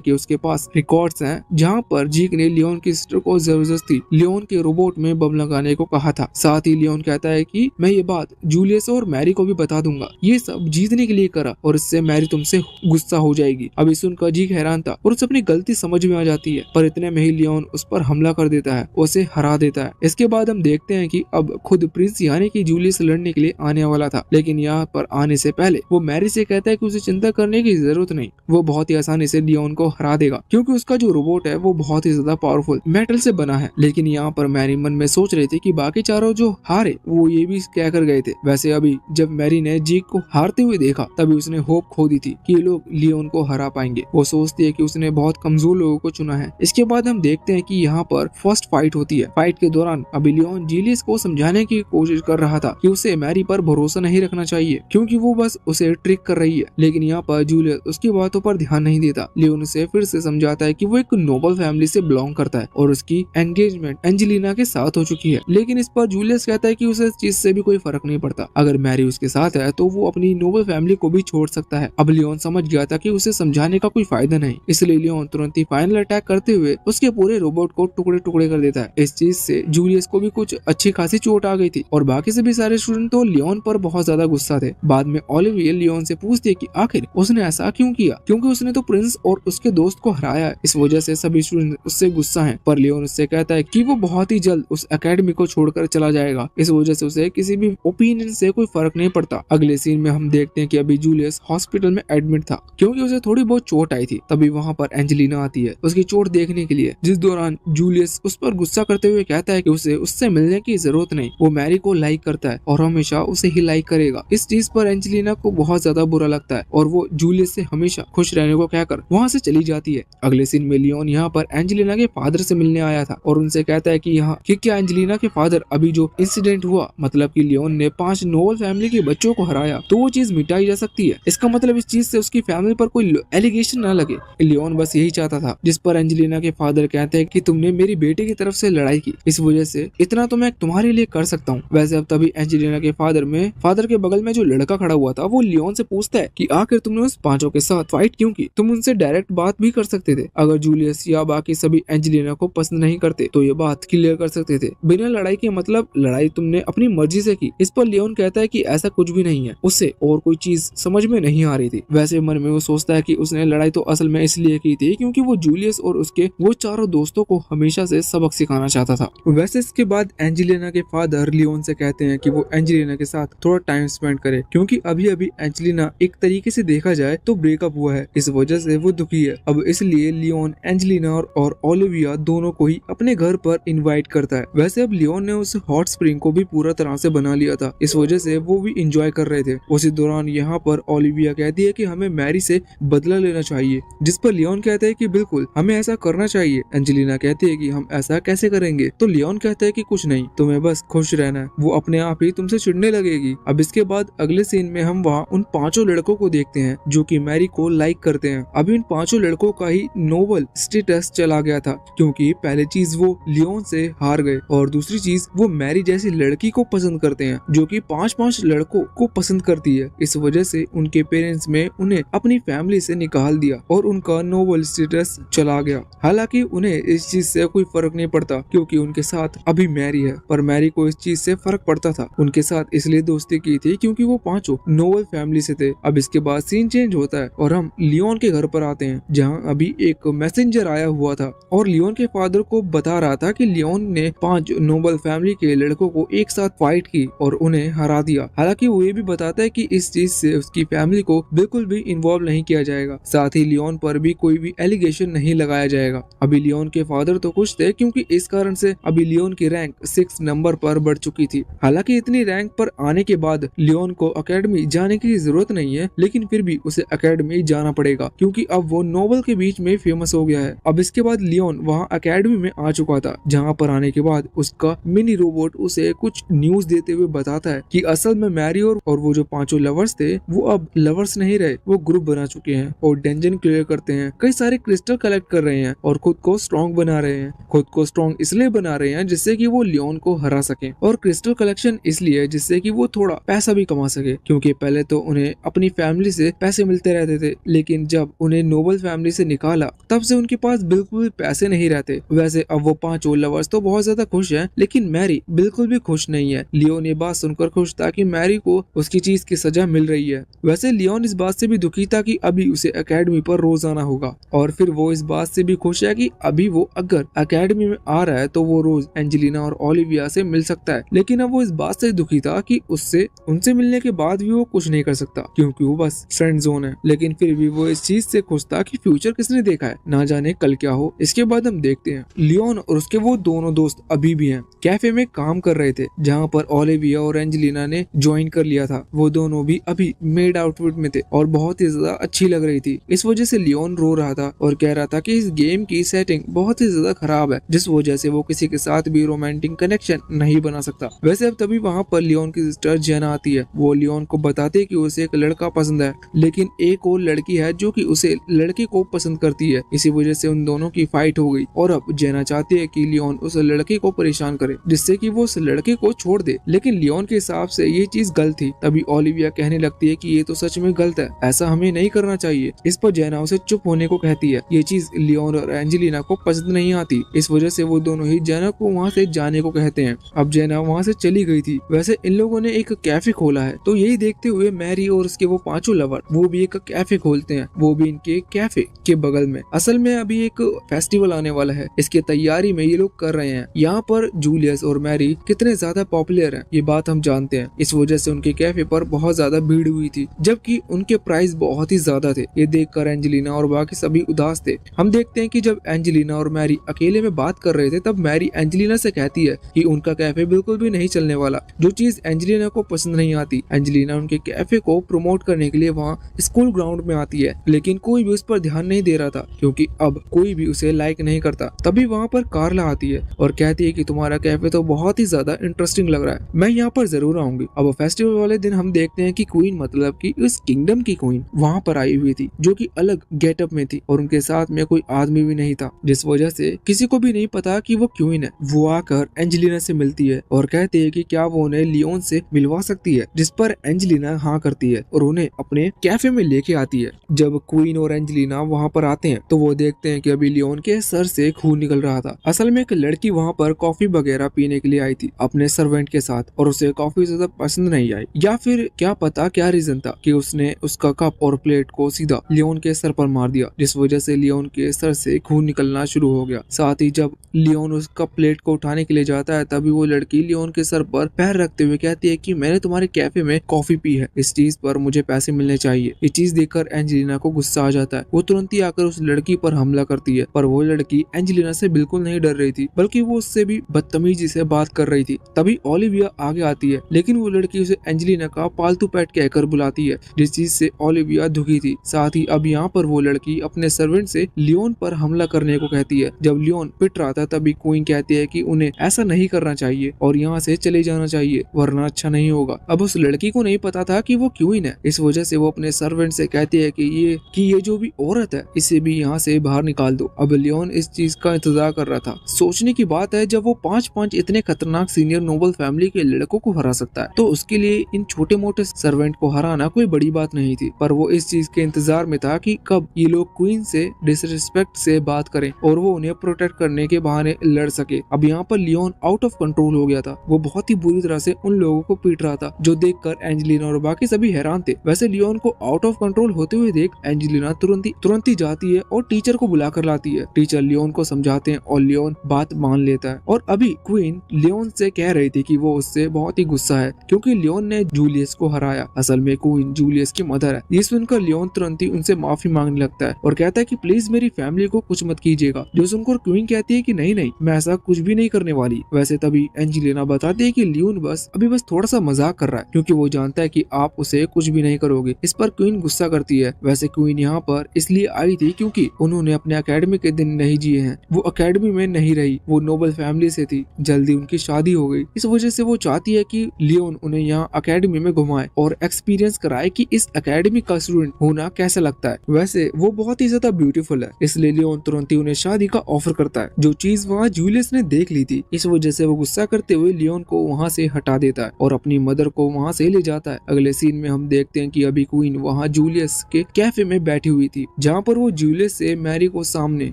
कि उसके पास रिकॉर्ड्स हैं जहाँ पर जीक ने लियोन की सिस्टर को जबरदस्ती लियोन के रोबोट में बम लगाने को कहा था। साथ ही लियोन कहता है कि मैं ये बात जूलियस और मैरी को भी बता दूंगा, ये सब जीतने के लिए करा और इससे मैरी तुमसे गुस्सा हो जाएगी। अभी सुनकर जीक हैरान था और उसे अपनी गलती समझ में आ जाती है, पर इतने में ही लियोन उस पर हमला कर देता है, उसे हरा देता है। इसके बाद हम देखते हैं कि अब खुद प्रिंस यानी कि जूलियस लड़ने के लिए आने वाला था, लेकिन यहाँ पर आने से पहले वो मैरी से कहता है कि उसे चिंता करने की जरूरत नहीं, वो बहुत ही आसानी से लियोन को हरा देगा, क्योंकि उसका जो रोबोट है वो बहुत ही ज्यादा पावरफुल मेटल से बना है। लेकिन यहाँ पर मैरी मन में सोच रही थी कि बाकी चारों जो हारे वो ये भी कह कर गए थे। वैसे अभी जब मैरी ने जीक को हारते हुए देखा तभी उसने होप खो दी थी कि ये लोग लियोन को हरा पाएंगे। वो सोचती है कि उसने बहुत कमजोर लोगों को चुना है। इसके बाद हम देखते हैं कि यहाँ पर फर्स्ट फाइट होती है। फाइट के दौरान अभी लियोन जूलियस को समझाने की कोशिश कर रहा था कि उसे मैरी पर भरोसा नहीं रखना चाहिए, क्योंकि वो बस उसे ट्रिक कर रही है। लेकिन यहाँ पर जूलियस उसकी बातों पर ध्यान नहीं देता। लियोन उसे फिर से समझाता है कि वो एक नोबल फैमिली से बिलोंग करता है और उसकी एंगेजमेंट एंजेलिना के साथ हो चुकी है। लेकिन इस पर जूलियस कहता है कि उसे इस चीज से भी कोई फर्क नहीं पड़ता, अगर मैरी उसके साथ है तो वो अपनी नोबल फैमिली को भी छोड़ सकता है। अब लियोन समझ गया था कि उसे समझाने का कोई फायदा नहीं, इसलिए लियोन तुरंत ही फाइनल अटैक करते हुए उसके पूरे रोबोट को टुकड़े टुकड़े कर देता है। इस चीज से जूलियस को भी कुछ अच्छी खासी चोट आ गई थी और बाकी से भी सारे स्टूडेंट तो लियोन पर बहुत ज्यादा गुस्सा थे। बाद में ओलिविया लियोन से पूछती है कि आखिर उसने ऐसा क्यों किया, क्योंकि उसने तो प्रिंस और उसके दोस्त को हराया है, इस वजह से सभी स्टूडेंट उससे गुस्सा हैं। पर लियोन उससे कहता है कि वो बहुत ही जल्द उस एकेडमी को छोड़कर चला जाएगा, इस वजह से उसे किसी भी ओपिनियन से कोई फर्क नहीं पड़ता। अगले सीन में हम देखते हैं कि अभी जूलियस हॉस्पिटल में एडमिट था, क्योंकि उसे थोड़ी बहुत चोट आई थी। तभी वहाँ पर एंजेलिना आती है उसकी चोट देखने के लिए, जिस दौरान जूलियस उस पर गुस्सा करते हुए कहता है कि उसे उससे मिलने की जरूरत नहीं, वो मैरी को लाइक करता है और हमेशा उसे ही लाइक करेगा। इस चीज पर एंजेलिना को बहुत ज्यादा बुरा लगता है और वो जूलियस से हमेशा खुश रहने को कहकर वहाँ से चली जाती है। अगले सीन में लियोन यहाँ पर एंजेलिना के फादर से मिलने आया था और उनसे कहता है कि क्या एंजेलिना के फादर अभी जो इंसिडेंट हुआ, मतलब कि लियोन ने 5 नोबल फैमिली के बच्चों को हराया, तो वो चीज मिटाई जा सकती है। इसका मतलब इस चीज से उसकी फैमिली पर कोई एलिगेशन न लगे। लियोन बस यही चाहता था, जिस पर एंजेलिना के फादर कहते हैं कि तुमने मेरी बेटी की तरफ से लड़ाई की, इस वजह से इतना तो मैं तुम्हारे लिए कर सकता हूँ। वैसे अब तभी एंजेलिना के फादर के बगल में जो लड़का खड़ा हुआ था वो लियोन से पूछता है कि आखिर तुमने उस 5 के साथ फाइट क्यों की, तुम उनसे डायरेक्ट बात भी कर सकते थे। अगर जूलियस या बाकी सभी एंजेलिना को पसंद नहीं करते तो ये बात क्लियर कर सकते थे बिना लड़ाई के, मतलब लड़ाई तुमने अपनी मर्जी से की। इस पर लियोन कहता है कि ऐसा कुछ भी नहीं है, उससे और कोई चीज समझ में नहीं आ रही थी। वैसे मन में वो सोचता है कि उसने लड़ाई तो असल में इसलिए की थी क्योंकि वो जूलियस और उसके वो चारों दोस्तों को हमेशा से सबक सिखाना चाहता था। वैसे इसके बाद एंजेलिना के फादर लियोन से कहते हैं कि वो एंजेलिना के साथ थोड़ा टाइम स्पेंड करे, क्योंकि अभी अभी एंजेलिना एक तरीके से देखा जाए तो ब्रेकअप हुआ है, इस वजह से वो दुखी है। अब इसलिए लियोन एंजेलिना और ओलिविया दोनों को ही अपने घर पर इनवाइट करता है। वैसे अब लियोन ने उस हॉट स्प्रिंग को भी पूरा तरह से बना लिया था, इस वजह से वो भी इंजॉय कर रहे थे। उसी दौरान यहाँ पर ओलिविया कहती है कि हमें मैरी से बदला लेना चाहिए, जिस पर लियोन कहते हैं कि बिल्कुल हमें ऐसा करना चाहिए। एंजेलिना कहती है कि हम ऐसा कैसे करेंगे? तो लियोन कहता है कि कुछ नहीं, तुम्हें बस खुश रहना है, वो अपने आप ही तुमसे चिढ़ने लगेगी। अब इसके बाद अगले सीन में हम वहाँ उन 5 लड़कों को देखते हैं जो कि मैरी को लाइक करते हैं। अभी इन 5 लड़कों का ही नोबल स्टेटस चला गया था, क्योंकि पहले चीज वो लियोन से हार गए और दूसरी चीज वो मैरी जैसी लड़की को पसंद करते हैं जो कि 5 लड़कों को पसंद करती है। इस वजह से उनके पेरेंट्स में उन्हें अपनी फैमिली से निकाल दिया और उनका नोबल स्टेटस चला गया। हालांकि उन्हें इस चीज से कोई फर्क नहीं पड़ता क्योंकि उनके साथ अभी मैरी है, पर मैरी को इस चीज से फर्क पड़ता था। उनके साथ इसलिए दोस्ती की थी क्योंकि वो 5 नोबल फैमिली से थे। अब इसके बाद सीन चेंज होता है और हम लियोन के घर पर आते हैं जहां अभी एक मैसेंजर आया हुआ था और लियोन के फादर को बता रहा था कि लियोन ने 5 नोबल फैमिली के लड़कों को एक साथ फाइट की और उन्हें हरा दिया। हालांकि वो ये भी बताता है कि इस चीज से उसकी फैमिली को बिल्कुल भी इन्वॉल्व नहीं किया जाएगा, साथ ही लियोन पर भी कोई भी एलिगेशन नहीं लगाया जाएगा। अभी लियोन के फादर तो खुश थे क्योंकि इस कारण से अभी लियोन की रैंक 6 नंबर पर बढ़ चुकी थी। हालांकि इतनी रैंक पर आने के बाद लियोन को अकेडमी जाने की जरूरत नहीं है, लेकिन फिर भी उसे अकेडमी जाना पड़ेगा क्योंकि अब वो नोबल के बीच में फेमस हो गया है। अब इसके बाद लियोन वहाँ अकेडमी में आ चुका था, जहाँ पर आने के बाद उसका मिनी रोबोट उसे कुछ न्यूज देते हुए बताता है कि असल में मैरी और वो जो 5 लवर्स थे वो अब लवर्स नहीं रहे, वो ग्रुप बना चुके हैं और डंजन क्लियर करते हैं, कई सारे क्रिस्टल कलेक्ट कर रहे हैं और खुद को स्ट्रॉन्ग बना रहे हैं। खुद को स्ट्रॉन्ग इसलिए बना रहे हैं जिससे कि वो लियोन को हरा सके, और क्रिस्टल कलेक्शन इसलिए जिससे कि वो थोड़ा पैसा भी कमा सके, क्योंकि पहले तो उन्हें अपनी फैमिली से पैसे मिलते रहते थे, लेकिन जब उन्हें नोबल फैमिली से निकाला तब से उनके पास बिल्कुल भी पैसे नहीं रहते। वैसे अब वो 5 लवर्स तो बहुत ज्यादा खुश हैं, लेकिन मैरी बिल्कुल भी खुश नहीं है। लियोन ये बात सुनकर खुश था कि मैरी को उसकी चीज की सजा मिल रही है। वैसे लियोन इस बात से भी दुखी था कि अभी उसे एकेडमी पर रोज आना होगा, और फिर वो इस बात से भी खुश है कि अभी वो अगर एकेडमी में आ रहा है तो वो रोज एंजेलिना और ओलिविया से मिल सकता है। लेकिन अब वो इस बात से दुखी था कि उनसे मिलने के बाद भी वो कुछ नहीं कर सकता क्योंकि वो बस फ्रेंड जोन है। लेकिन फिर भी वो इस चीज से खुश था कि फ्यूचर किसने देखा है, ना जाने कल क्या हो। इसके बाद हम देखते हैं लियोन और उसके वो दोनों दोस्त अभी भी हैं, कैफे में काम कर रहे थे जहाँ पर ओलिविया और एंजेलिना ने ज्वाइन कर लिया था। वो दोनों भी अभी मेड आउटफिट में थे और बहुत ही ज्यादा अच्छी लग रही थी। इस वजह से लियोन रो रहा था और कह रहा था कि इस गेम की सेटिंग बहुत ही ज्यादा खराब है, जिस वजह से वो किसी के साथ भी रोमांटिक कनेक्शन नहीं बना सकता। वैसे अब तभी वहाँ पर लियोन की सिस्टर जेना आती है। वो लियोन को बताते है कि उसे एक लड़का पसंद है, लेकिन एक और लड़की है जो कि उसे लड़के को पसंद करती है। इसी वजह से उन दोनों की फाइट हो गई और अब जेना चाहती है कि लियोन उस लड़के को परेशान करे जिससे कि वो उस लड़के को छोड़ दे, लेकिन लियोन के हिसाब से ये चीज गलत थी। तभी ओलिविया कहने लगती है कि ये तो सच में गलत है, ऐसा हमें नहीं करना चाहिए। इस पर जेना उसे चुप होने को कहती है। ये चीज लियोन और एंजेलिना को पसंद नहीं आती, इस वजह से वो दोनों ही जेना को वहाँ से जाने को कहते हैं। अब जेना वहाँ से चली गई थी। वैसे इन लोगों ने एक कैफे खोला है, तो यही देखते हुए मैरी और उसके वो 5 लवर वो भी एक कैफे खोलते हैं, वो भी इनके कैफे के बगल में। असल में अभी एक फेस्टिवल आने वाला है, इसकी तैयारी में ये लोग कर रहे हैं। यहाँ पर जूलियस और मैरी कितने ज्यादा पॉपुलर हैं ये बात हम जानते हैं, इस वजह से उनके कैफे पर बहुत ज्यादा भीड़ हुई थी, जबकि उनके प्राइस बहुत ही ज्यादा थे। ये देखकर एंजेलिना और बाकी सभी उदास थे। हम देखते हैं कि जब एंजेलिना और मैरी अकेले में बात कर रहे थे तब मैरी एंजेलिना से कहती है कि उनका कैफे बिल्कुल भी नहीं चलने वाला, जो चीज एंजेलिना को पसंद नहीं आती। एंजेलिना उनके कैफे को प्रमोट करने के लिए वहाँ स्कूल ग्राउंड में आती है, लेकिन कोई भी उस पर ध्यान नहीं दे रहा था क्योंकि अब कोई भी उसे लाइक नहीं करता। तभी वहाँ पर कार्ला आती है और कहती है कि तुम्हारा कैफे तो बहुत ही ज्यादा इंटरेस्टिंग लग रहा है, मैं यहाँ पर जरूर आऊंगी। अब फेस्टिवल वाले दिन हम देखते हैं कि क्वीन, मतलब कि उस किंगडम की क्वीन वहाँ पर आई हुई थी, जो कि अलग गेटअप में थी और उनके साथ में कोई आदमी भी नहीं था, जिस वजह से किसी को भी नहीं पता कि वो क्वीन है। वो आकर एंजेलिना से मिलती है और कहती है कि क्या वो उन्हें लियोन से मिलवा सकती है, जिस पर एंजेलिना हाँ करती है और उन्हें अपने कैफे में लेके आती है। जब क्वीन और एंजेलिना वहाँ पर आते हैं तो वो देखते हैं कि अभी लियोन के सर से खून निकल रहा था। असल में एक लड़की वहाँ पर कॉफी वगैरह पीने के लिए आई थी अपने सर्वेंट के साथ और उसे कॉफी ज्यादा पसंद नहीं आई, या फिर क्या पता क्या रीजन था कि उसने उसका कप और प्लेट को सीधा लियोन के सर पर मार दिया, जिस वजह से लियोन के सर से खून निकलना शुरू हो गया। साथ ही जब लियोन उस कप प्लेट को उठाने के लिए जाता है तभी वो लड़की लियोन के सर पर पैर रखते हुए कहती है कि मैंने तुम्हारे कैफे में कॉफी पी है, इस चीज पर मुझे पैसे मिलने चाहिए। ये चीज देखकर एंजेलिना को गुस्सा आ जाता है। वो तुरंत ही आकर उस लड़की पर हमला करती है, पर वो लड़की एंजेलिना से बिल्कुल नहीं डर रही थी, बल्कि वो उससे भी बदतमीजी से बात कर रही थी। तभी ओलिविया आगे आती है, लेकिन वो लड़की उसे एंजेलिना का पालतू पेट कहकर बुलाती है, जिस चीज से ओलिविया दुखी थी। साथ ही अब यहाँ पर वो लड़की लड़की अपने सर्वेंट से लियोन पर हमला करने को कहती है। जब लियोन पिट रहा था तभी क्वीन कहती है कि उन्हें ऐसा नहीं करना चाहिए और यहाँ से चले जाना चाहिए वरना अच्छा नहीं होगा। अब उस लड़की को नहीं पता था कि वो क्वीन है, इस वजह से वो अपने सर्वेंट से कहती है कि ये जो भी औरत है इसे भी यहाँ से बाहर निकाल दो। अब लियोन इस चीज का इंतजार कर रहा था। सोचने की बात है, जब वो 5-5 इतने खतरनाक सीनियर नोबल फैमिली के लड़कों को हरा सकता है तो उसके लिए इन छोटे मोटे सर्वेंट को हराना कोई बड़ी बात नहीं थी। पर वो इस चीज के इंतजार में था कि कब ये लोग क्वीन से डिसरिस्पेक्ट से बात करें और वो उन्हें प्रोटेक्ट करने के बहाने लड़ सके। अब यहाँ पर लियोन आउट ऑफ कंट्रोल हो गया था। वो बहुत ही बुरी तरह से उन लोगों को पीट रहा था, जो देखकर एंजेलिना और बाकी सभी हैरान थे। वैसे लियोन को आउट ऑफ कंट्रोल होते हुए देख एंजेलिना तुरंत ही जाती है और टीचर को बुला कर लाती है। टीचर लियोन को समझाते हैं और लियोन बात मान लेता है। और अभी क्वीन लियोन से कह रही थी कि वो उससे बहुत ही गुस्सा है क्योंकि लियोन ने जूलियस को हराया। असल में क्वीन जूलियस की मदर है। ये सुनकर लियोन तुरंत ही उनसे माफी मांगने लगता है और कहता है कि प्लीज मेरी फैमिली को कुछ मत कीजिएगा। जो सुनकर क्वीन कहती है कि नहीं मैं ऐसा कुछ भी नहीं करने वाली। वैसे तभी एंजेलिना बताती है कि लियोन अभी बस थोड़ा सा मजाक कर रहा है क्योंकि वो जानता है कि आप उसे कुछ भी नहीं करोगे। इस पर क्वीन गुस्सा करती है। वैसे क्वीन यहाँ पर इसलिए आई थी क्योंकि उन्होंने अपने अकेडमी के दिन नहीं जिए हैं। वो अकेडमी में नहीं रही, वो नोबल फैमिली से थी। जल्दी उनकी शादी हो गई, इस वजह से वो चाहती है कि लियोन उन्हें यहाँ अकेडमी में घुमाए और एक्सपीरियंस कराए कि इस अकेडमी का स्टूडेंट होना कैसा लगता है। वैसे वो बहुत ही ज्यादा ब्यूटीफुल है, इसलिए लियोन तुरंत ही उन्हें शादी का ऑफर करता है, जो चीज वहाँ जूलियस ने देख ली थी। इस वजह से वो गुस्सा करते हुए लियोन को वहाँ से हटा देता है और अपनी मदर को वहाँ से ले जाता है। अगले सीन में हम देखते हैं कि अभी क्वीन वहाँ जूलियस के कैफे में बैठी हुई थी, जहाँ पर वो जूलियस से मैरी को सामने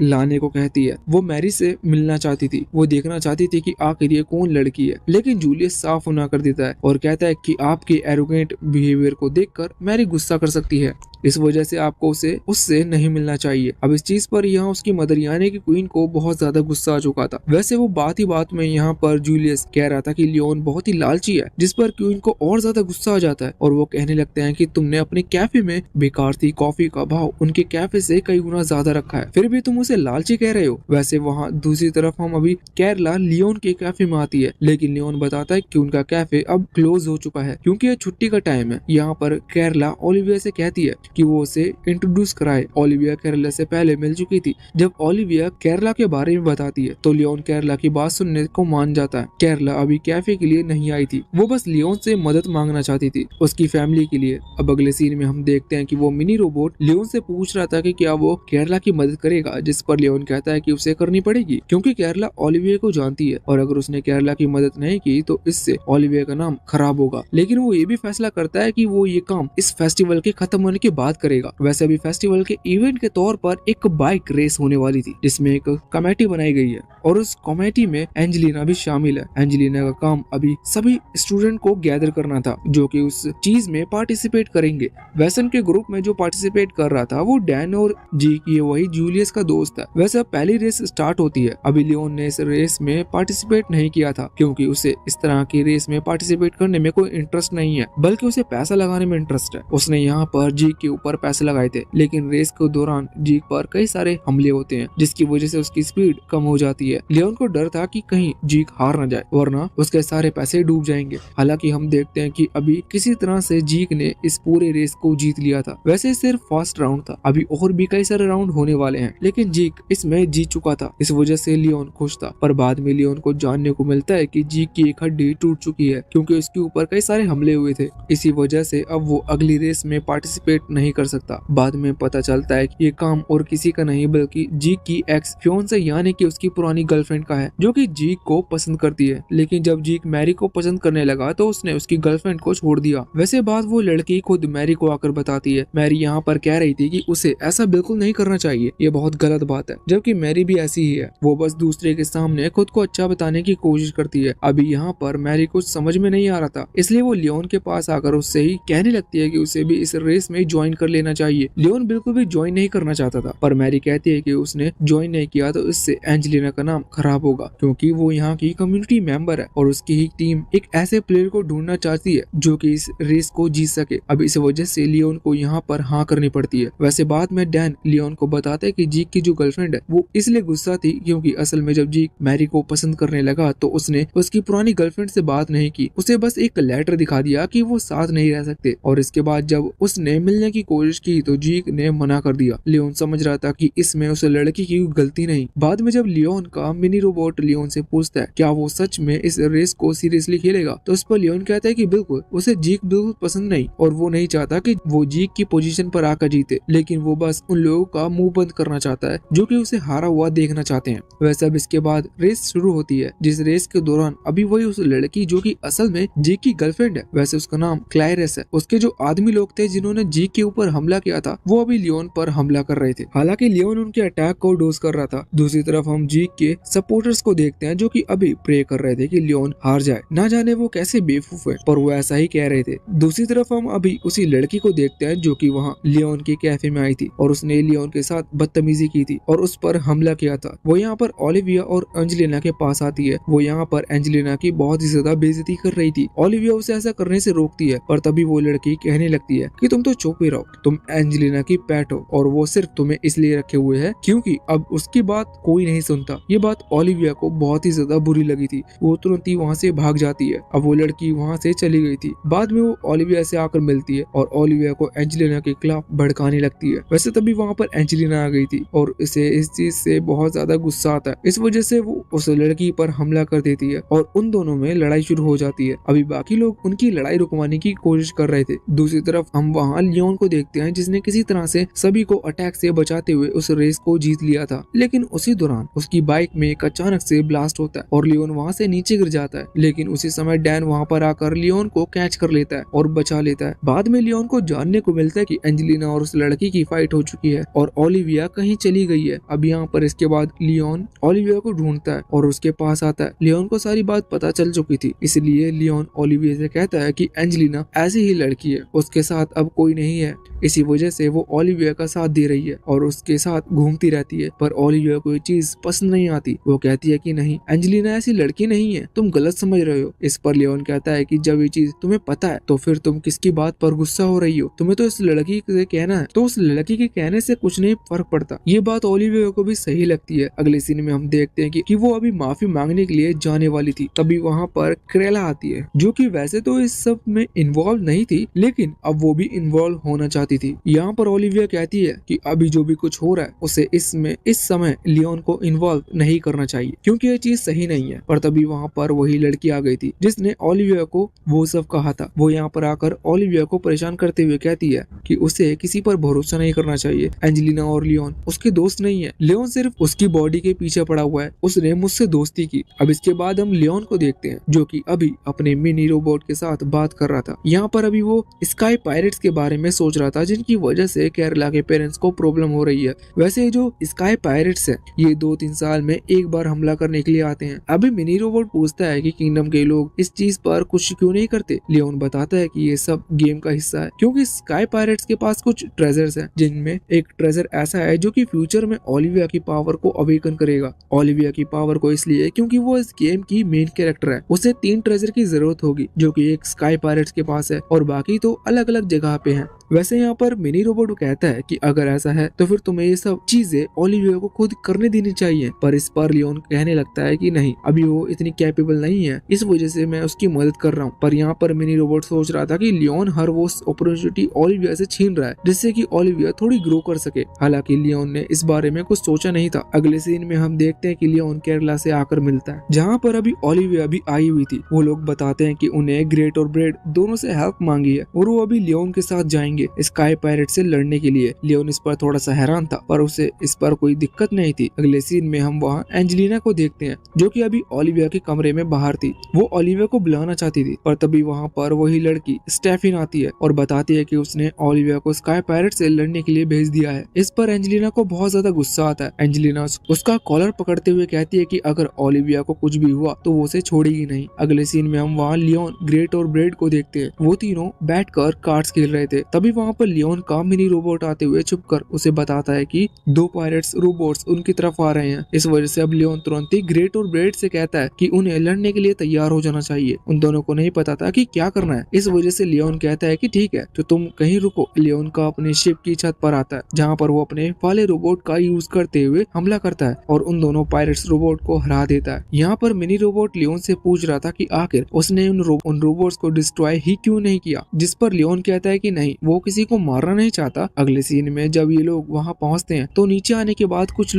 लाने को कहती है। वो मैरी से मिलना चाहती थी, वो देखना चाहती थी कि आखिर ये कौन लड़की है, लेकिन जूलियस साफ मना कर देता है और कहता है कि आपके एरोगेंट बिहेवियर को देखकर मैरी गुस्सा कर सकती है, इस वजह से आपको उससे नहीं मिलना चाहिए। अब इस चीज पर यहाँ उसकी मदर यानी कि क्वीन को बहुत ज्यादा गुस्सा आ चुका था। वैसे वो बात ही बात में यहाँ पर जूलियस कह रहा था कि लियोन बहुत ही लालची है, जिस पर क्वीन को और ज्यादा गुस्सा आ जाता है और वो कहने लगते हैं कि तुमने अपने कैफे में बेकार सी कॉफी का भाव उनके कैफे से कई गुना ज्यादा रखा है, फिर भी तुम उसे लालची कह रहे हो। वैसे वहाँ दूसरी तरफ हम अभी केरला लियोन के कैफे में आती है, लेकिन लियोन बताता है कि उनका कैफे अब क्लोज हो चुका है क्योंकि ये छुट्टी का टाइम है। यहाँ पर केरला ओलिविया से कहती है कि वो उसे इंट्रोड्यूस कराए। ओलिविया केरला से पहले मिल चुकी थी। जब ओलिविया केरला के बारे में बताती है तो लियोन केरला की बात सुनने को मान जाता है। केरला अभी कैफे के लिए नहीं आई थी, वो बस लियोन से मदद मांगना चाहती थी उसकी फैमिली के लिए। अब अगले सीन में हम देखते हैं कि वो मिनी रोबोट लियोन से पूछ रहा था कि क्या वो केरला की मदद करेगा, जिस पर लियोन कहता है कि उसे करनी पड़ेगी क्योंकि केरला ओलिविया को जानती है और अगर उसने केरला की मदद नहीं की तो इससे ओलिविया का नाम खराब होगा। लेकिन वो ये भी फैसला करता है कि वो ये काम इस फेस्टिवल के खत्म होने के बाद करेगा। वैसे भी फेस्टिवल के इवेंट के तौर पर एक बाइक रेस होने वाली थी, जिसमें एक कमेटी बनाई गई है और उस कमेटी में एंजेलिना भी शामिल है। एंजेलिना का काम अभी सभी स्टूडेंट को गैदर करना था जो कि उस चीज में पार्टिसिपेट करेंगे। वैसन के ग्रुप में जो पार्टिसिपेट कर रहा था वो डैन और जी की वही जूलियस का दोस्त है। वैसे पहली रेस स्टार्ट होती है। अभी लियोन ने इस रेस में पार्टिसिपेट नहीं किया था क्योंकि उसे इस तरह की रेस में पार्टिसिपेट करने में कोई इंटरेस्ट नहीं है, बल्कि उसे पैसा लगाने में इंटरेस्ट है। उसने यहाँ पर जी के ऊपर पैसे लगाए थे, लेकिन रेस के दौरान जीक पर कई सारे हमले होते हैं जिसकी वजह से उसकी स्पीड कम हो जाती है। लियोन को डर था कि कहीं जीक हार न जाए वरना उसके सारे पैसे डूब जाएंगे। हालांकि हम देखते हैं कि अभी किसी तरह से जीक ने इस पूरे रेस को जीत लिया था। वैसे सिर्फ फर्स्ट राउंड था, अभी और भी कई सारे राउंड होने वाले हैं, लेकिन जीक इसमें जीत चुका था। इस वजह से लियोन खुश था। पर बाद में लियोन को जानने को मिलता है कि जीक की एक हड्डी टूट चुकी है क्योंकि उसके ऊपर कई सारे हमले हुए थे। इसी वजह से अब वो अगली रेस में पार्टिसिपेट नहीं कर सकता। बाद में पता चलता है कि ये काम और किसी का नहीं बल्कि जीक की एक्स फियोंसे यानी कि उसकी पुरानी गर्लफ्रेंड का है, जो कि जीक को पसंद करती है। लेकिन जब जीक मैरी को पसंद करने लगा तो उसने उसकी गर्लफ्रेंड को छोड़ दिया। वैसे बात वो लड़की खुद मैरी को आकर बताती है। मैरी यहाँ पर कह रही थी कि उसे ऐसा बिल्कुल नहीं करना चाहिए, ये बहुत गलत बात है, जबकि मैरी भी ऐसी ही है। वो बस दूसरे के सामने खुद को अच्छा बताने की कोशिश करती है। अभी यहाँ पर मैरी कुछ समझ में नहीं आ रहा था, इसलिए वो लियोन के पास आकर उससे ही कहने लगती है कि उसे भी इस रेस में ज्वाइन कर लेना चाहिए। लियोन बिल्कुल भी ज्वाइन नहीं करना चाहता था, पर मैरी कहती है कि उसने ज्वाइन नहीं किया तो इससे एंजेलिना का नाम खराब होगा क्योंकि वो यहाँ की कम्युनिटी मेंबर है और उसकी ही टीम एक ऐसे प्लेयर को ढूंढना चाहती है जो कि इस रेस को जीत सके। अब इस वजह से लियोन को यहाँ पर हाँ करनी पड़ती है। वैसे बाद में डैन लियोन को बताता है कि जीक की जो गर्लफ्रेंड है वो इसलिए गुस्सा थी क्योंकि असल में जब जीक मैरी को पसंद करने लगा तो उसने उसकी पुरानी गर्लफ्रेंड से बात नहीं की, उसे बस एक लेटर दिखा दिया कि वो साथ नहीं रह सकते। और इसके बाद जब उसने मिलने की कोशिश की तो जीक ने मना मना कर दिया। लियोन समझ रहा था कि इसमें उस लड़की की गलती नहीं। बाद में जब लियोन का मिनी रोबोट लियोन से पूछता है क्या वो सच में इस रेस को सीरियसली खेलेगा, तो उस पर लियोन कहता है कि बिल्कुल, उसे जीत बिल्कुल पसंद नहीं और वो नहीं चाहता कि वो जीत की पोजीशन पर आकर जीते, लेकिन वो बस उन लोगों का मुंह बंद करना चाहता है जो कि उसे हारा हुआ देखना चाहते हैं। वैसे अब इसके बाद रेस शुरू होती है, जिस रेस के दौरान अभी वही उस लड़की जो कि असल में जीक की गर्लफ्रेंड है, वैसे उसका नाम क्लाइरेस है, उसके जो आदमी लोग थे जिन्होंने जीक के ऊपर हमला किया था वो अभी लियोन पर हमला कर रहे थे। हालांकि लियोन उनके अटैक को डोज कर रहा था। दूसरी तरफ हम जीक के सपोर्टर्स को देखते हैं जो कि अभी प्रे कर रहे थे कि लियोन हार जाए। ना जाने वो कैसे बेवकूफ है, पर वो ऐसा ही कह रहे थे। दूसरी तरफ हम अभी उसी लड़की को देखते हैं जो कि वहाँ लियोन के कैफे में आई थी और उसने लियोन के साथ बदतमीजी की थी और उस पर हमला किया था। वो यहाँ पर ओलिविया और एंजेलिना के पास आती है। वो यहाँ पर एंजेलिना की बहुत ही ज्यादा बेइज्जती कर रही थी। ओलिविया उसे ऐसा करने से रोकती है, पर तभी वो लड़की कहने लगती है कि तुम तो चुप ही रहो, तुम एंजेलिना की पेट हो और वो सिर्फ तुम्हें इसलिए रखे हुए है क्योंकि अब उसकी बात कोई नहीं सुनता। ये बात ओलिविया को बहुत ही ज्यादा बुरी लगी थी। वो तुरंत ही वहाँ से भाग जाती है। अब वो लड़की वहाँ से चली गई थी। बाद में वो ओलिविया से आकर मिलती है और ओलिविया को एंजेलिना के खिलाफ भड़काने लगती है। वैसे तभी वहाँ पर एंजेलिना आ गई थी और इसे इस चीज से बहुत ज्यादा गुस्सा आता है। इस वजह से वो उस लड़की पर हमला कर देती है और उन दोनों में लड़ाई शुरू हो जाती है। अभी बाकी लोग उनकी लड़ाई रुकवाने की कोशिश कर रहे थे। दूसरी तरफ हम वहाँ लियोन को देखते हैं जिसने किसी तरह से सभी को अटैक से बचाते हुए उस रेस को जीत लिया था, लेकिन उसी दौरान उसकी बाइक में एक अचानक से ब्लास्ट होता है और लियोन वहाँ से नीचे गिर जाता है। लेकिन उसी समय डैन वहाँ पर आकर लियोन को कैच कर लेता है और बचा लेता है। बाद में लियोन को जानने को मिलता है कि एंजेलिना और उस लड़की की फाइट हो चुकी है और ओलिविया कहीं चली गई है। अब यहाँ पर इसके बाद लियोन ओलिविया को ढूंढता है और उसके पास आता है। लियोन को सारी बात पता चल चुकी थी, इसलिए लियोन ओलिविया से कहता है कि एंजेलिना ऐसी ही लड़की है, उसके साथ अब कोई नहीं है, इसी वजह से वो ओलिविया का साथ दे रही है और उसके साथ घूमती रहती है। पर ओलिविया को ये चीज पसंद नहीं आती। वो कहती है कि नहीं, एंजेलिना ऐसी लड़की नहीं है, तुम गलत समझ रहे हो। इस पर लियोन कहता है कि जब ये चीज तुम्हें पता है तो फिर तुम किसकी बात पर गुस्सा हो रही हो, तुम्हें तो इस लड़की से कहना है, तो उस लड़की के कहने से कुछ नहीं फर्क पड़ता। ये बात ओलिविया को भी सही लगती है। अगले सीन में हम देखते हैं कि वो अभी माफी मांगने के लिए जाने वाली थी। तभी वहाँ पर क्रेला आती है जो कि वैसे तो इस सब में इन्वॉल्व नहीं थी, लेकिन अब वो भी इन्वॉल्व होना चाहती थी। यहाँ पर ओलिविया कहती है कि अभी जो भी कुछ हो रहा है उसे इसमें इस समय लियोन को इन्वॉल्व नहीं करना चाहिए क्योंकि ये चीज सही नहीं है। पर तभी वहाँ पर वही लड़की आ गई थी जिसने ओलिविया को वो सब कहा था। वो यहाँ पर आकर ओलिविया को परेशान करते हुए कहती है कि उसे किसी पर भरोसा नहीं करना चाहिए। एंजेलिना और लियोन उसके दोस्त नहीं है, लियोन सिर्फ उसकी बॉडी के पीछे पड़ा हुआ है, उसने मुझसे दोस्ती की। अब इसके बाद हम लियोन को देखते हैं जो कि अभी अपने मिनी रोबोट के साथ बात कर रहा था। यहाँ पर अभी वो स्काई पायरेट्स के बारे में सोच रहा था जिनकी वजह से केरला के पेरेंट्स को प्रॉब्लम हो रही है। वैसे जो स्काई पायरेट्स है ये 2-3 साल में एक बार हमला करने के लिए आते हैं। अभी मिनी रोबोट पूछता है कि किंगडम के लोग इस चीज पर कुछ क्यों नहीं करते। लियोन बताता है कि ये सब गेम का हिस्सा है क्योंकि स्काई पायरेट्स के पास कुछ ट्रेजर्स हैं, जिनमें एक ट्रेजर ऐसा है जो कि फ्यूचर में ओलिविया की पावर को अवेकन करेगा। ओलिविया की पावर को इसलिए क्योंकि वो इस गेम की मेन कैरेक्टर है। उसे 3 ट्रेजर की जरूरत होगी जो कि एक स्काई पायरेट्स के पास है और बाकी तो अलग अलग जगह पे हैं। वैसे यहाँ पर मिनी रोबोट कहता है कि अगर ऐसा है तो फिर तुम्हें ये सब चीजें ओलिविया को खुद करने देनी चाहिए। पर इस पर लियोन कहने लगता है कि नहीं, अभी वो इतनी कैपेबल नहीं है, इस वजह से मैं उसकी मदद कर रहा हूँ। पर यहाँ पर मिनी रोबोट सोच रहा था कि लियोन हर वो अपॉर्चुनिटी ओलिविया से छीन रहा है जिससे कि ओलिविया थोड़ी ग्रो कर सके। हालांकि लियोन ने इस बारे में कुछ सोचा नहीं था। अगले सीन में हम देखते हैं कि लियोन केरला से आकर मिलता है जहाँ पर अभी ओलिविया भी आई हुई थी। वो लोग बताते हैं कि उन्हें ग्रेट और ब्रेड दोनों से हेल्प मांगी है और वो अभी लियोन के साथ जाएंगे स्काई पायरेट से लड़ने के लिए। लियोन इस पर थोड़ा सा हैरान था पर उसे इस पर कोई दिक्कत नहीं थी। अगले सीन में हम वहाँ एंजेलिना को देखते हैं जो कि अभी ओलिविया के कमरे में बाहर थी। वो ओलिविया को बुलाना चाहती थी पर तभी वहाँ पर वही लड़की स्टेफिन आती है और बताती है कि उसने ओलिविया को स्काई पायरेट से लड़ने के लिए भेज दिया है। इस पर एंजेलिना को बहुत ज्यादा गुस्सा आता है। एंजेलिना उसका कॉलर पकड़ते हुए कहती है कि अगर ओलिविया को कुछ भी हुआ तो वो उसे छोड़ेगी नहीं। अगले सीन में हम वहाँ लियोन, ग्रेट और ब्रेड को देखते हैं। वो तीनों बैठकर कार्ड्स खेल रहे थे। तभी वहाँ पर लियोन का मिनी रोबोट आते हुए छुपकर उसे बताता है कि 2 पायरेट्स रोबोट्स उनकी तरफ आ रहे हैं। इस वजह से अब लियोन तुरंत ही ग्रेट और ब्रेड से कहता है कि उन्हें लड़ने के लिए तैयार हो जाना चाहिए। उन दोनों को नहीं पता था कि क्या करना है। इस वजह से लियोन कहता है कि ठीक है तो तुम कहीं रुको। लियोन का अपने शिप की छत पर आता है जहाँ पर वो अपने वाले रोबोट का यूज करते हुए हमला करता है और उन दोनों पायरेट्स रोबोट को हरा देता है। यहाँ पर मिनी रोबोट लियोन से पूछ रहा था कि आखिर उसने उन रोबोट्स को डिस्ट्रॉय ही क्यों नहीं किया, जिस पर लियोन कहता है कि नहीं, वो किसी को मारना नहीं चाहता। अगले सीन में जब ये लोग वहाँ पहुँचते हैं तो नीचे आने के बाद कुछ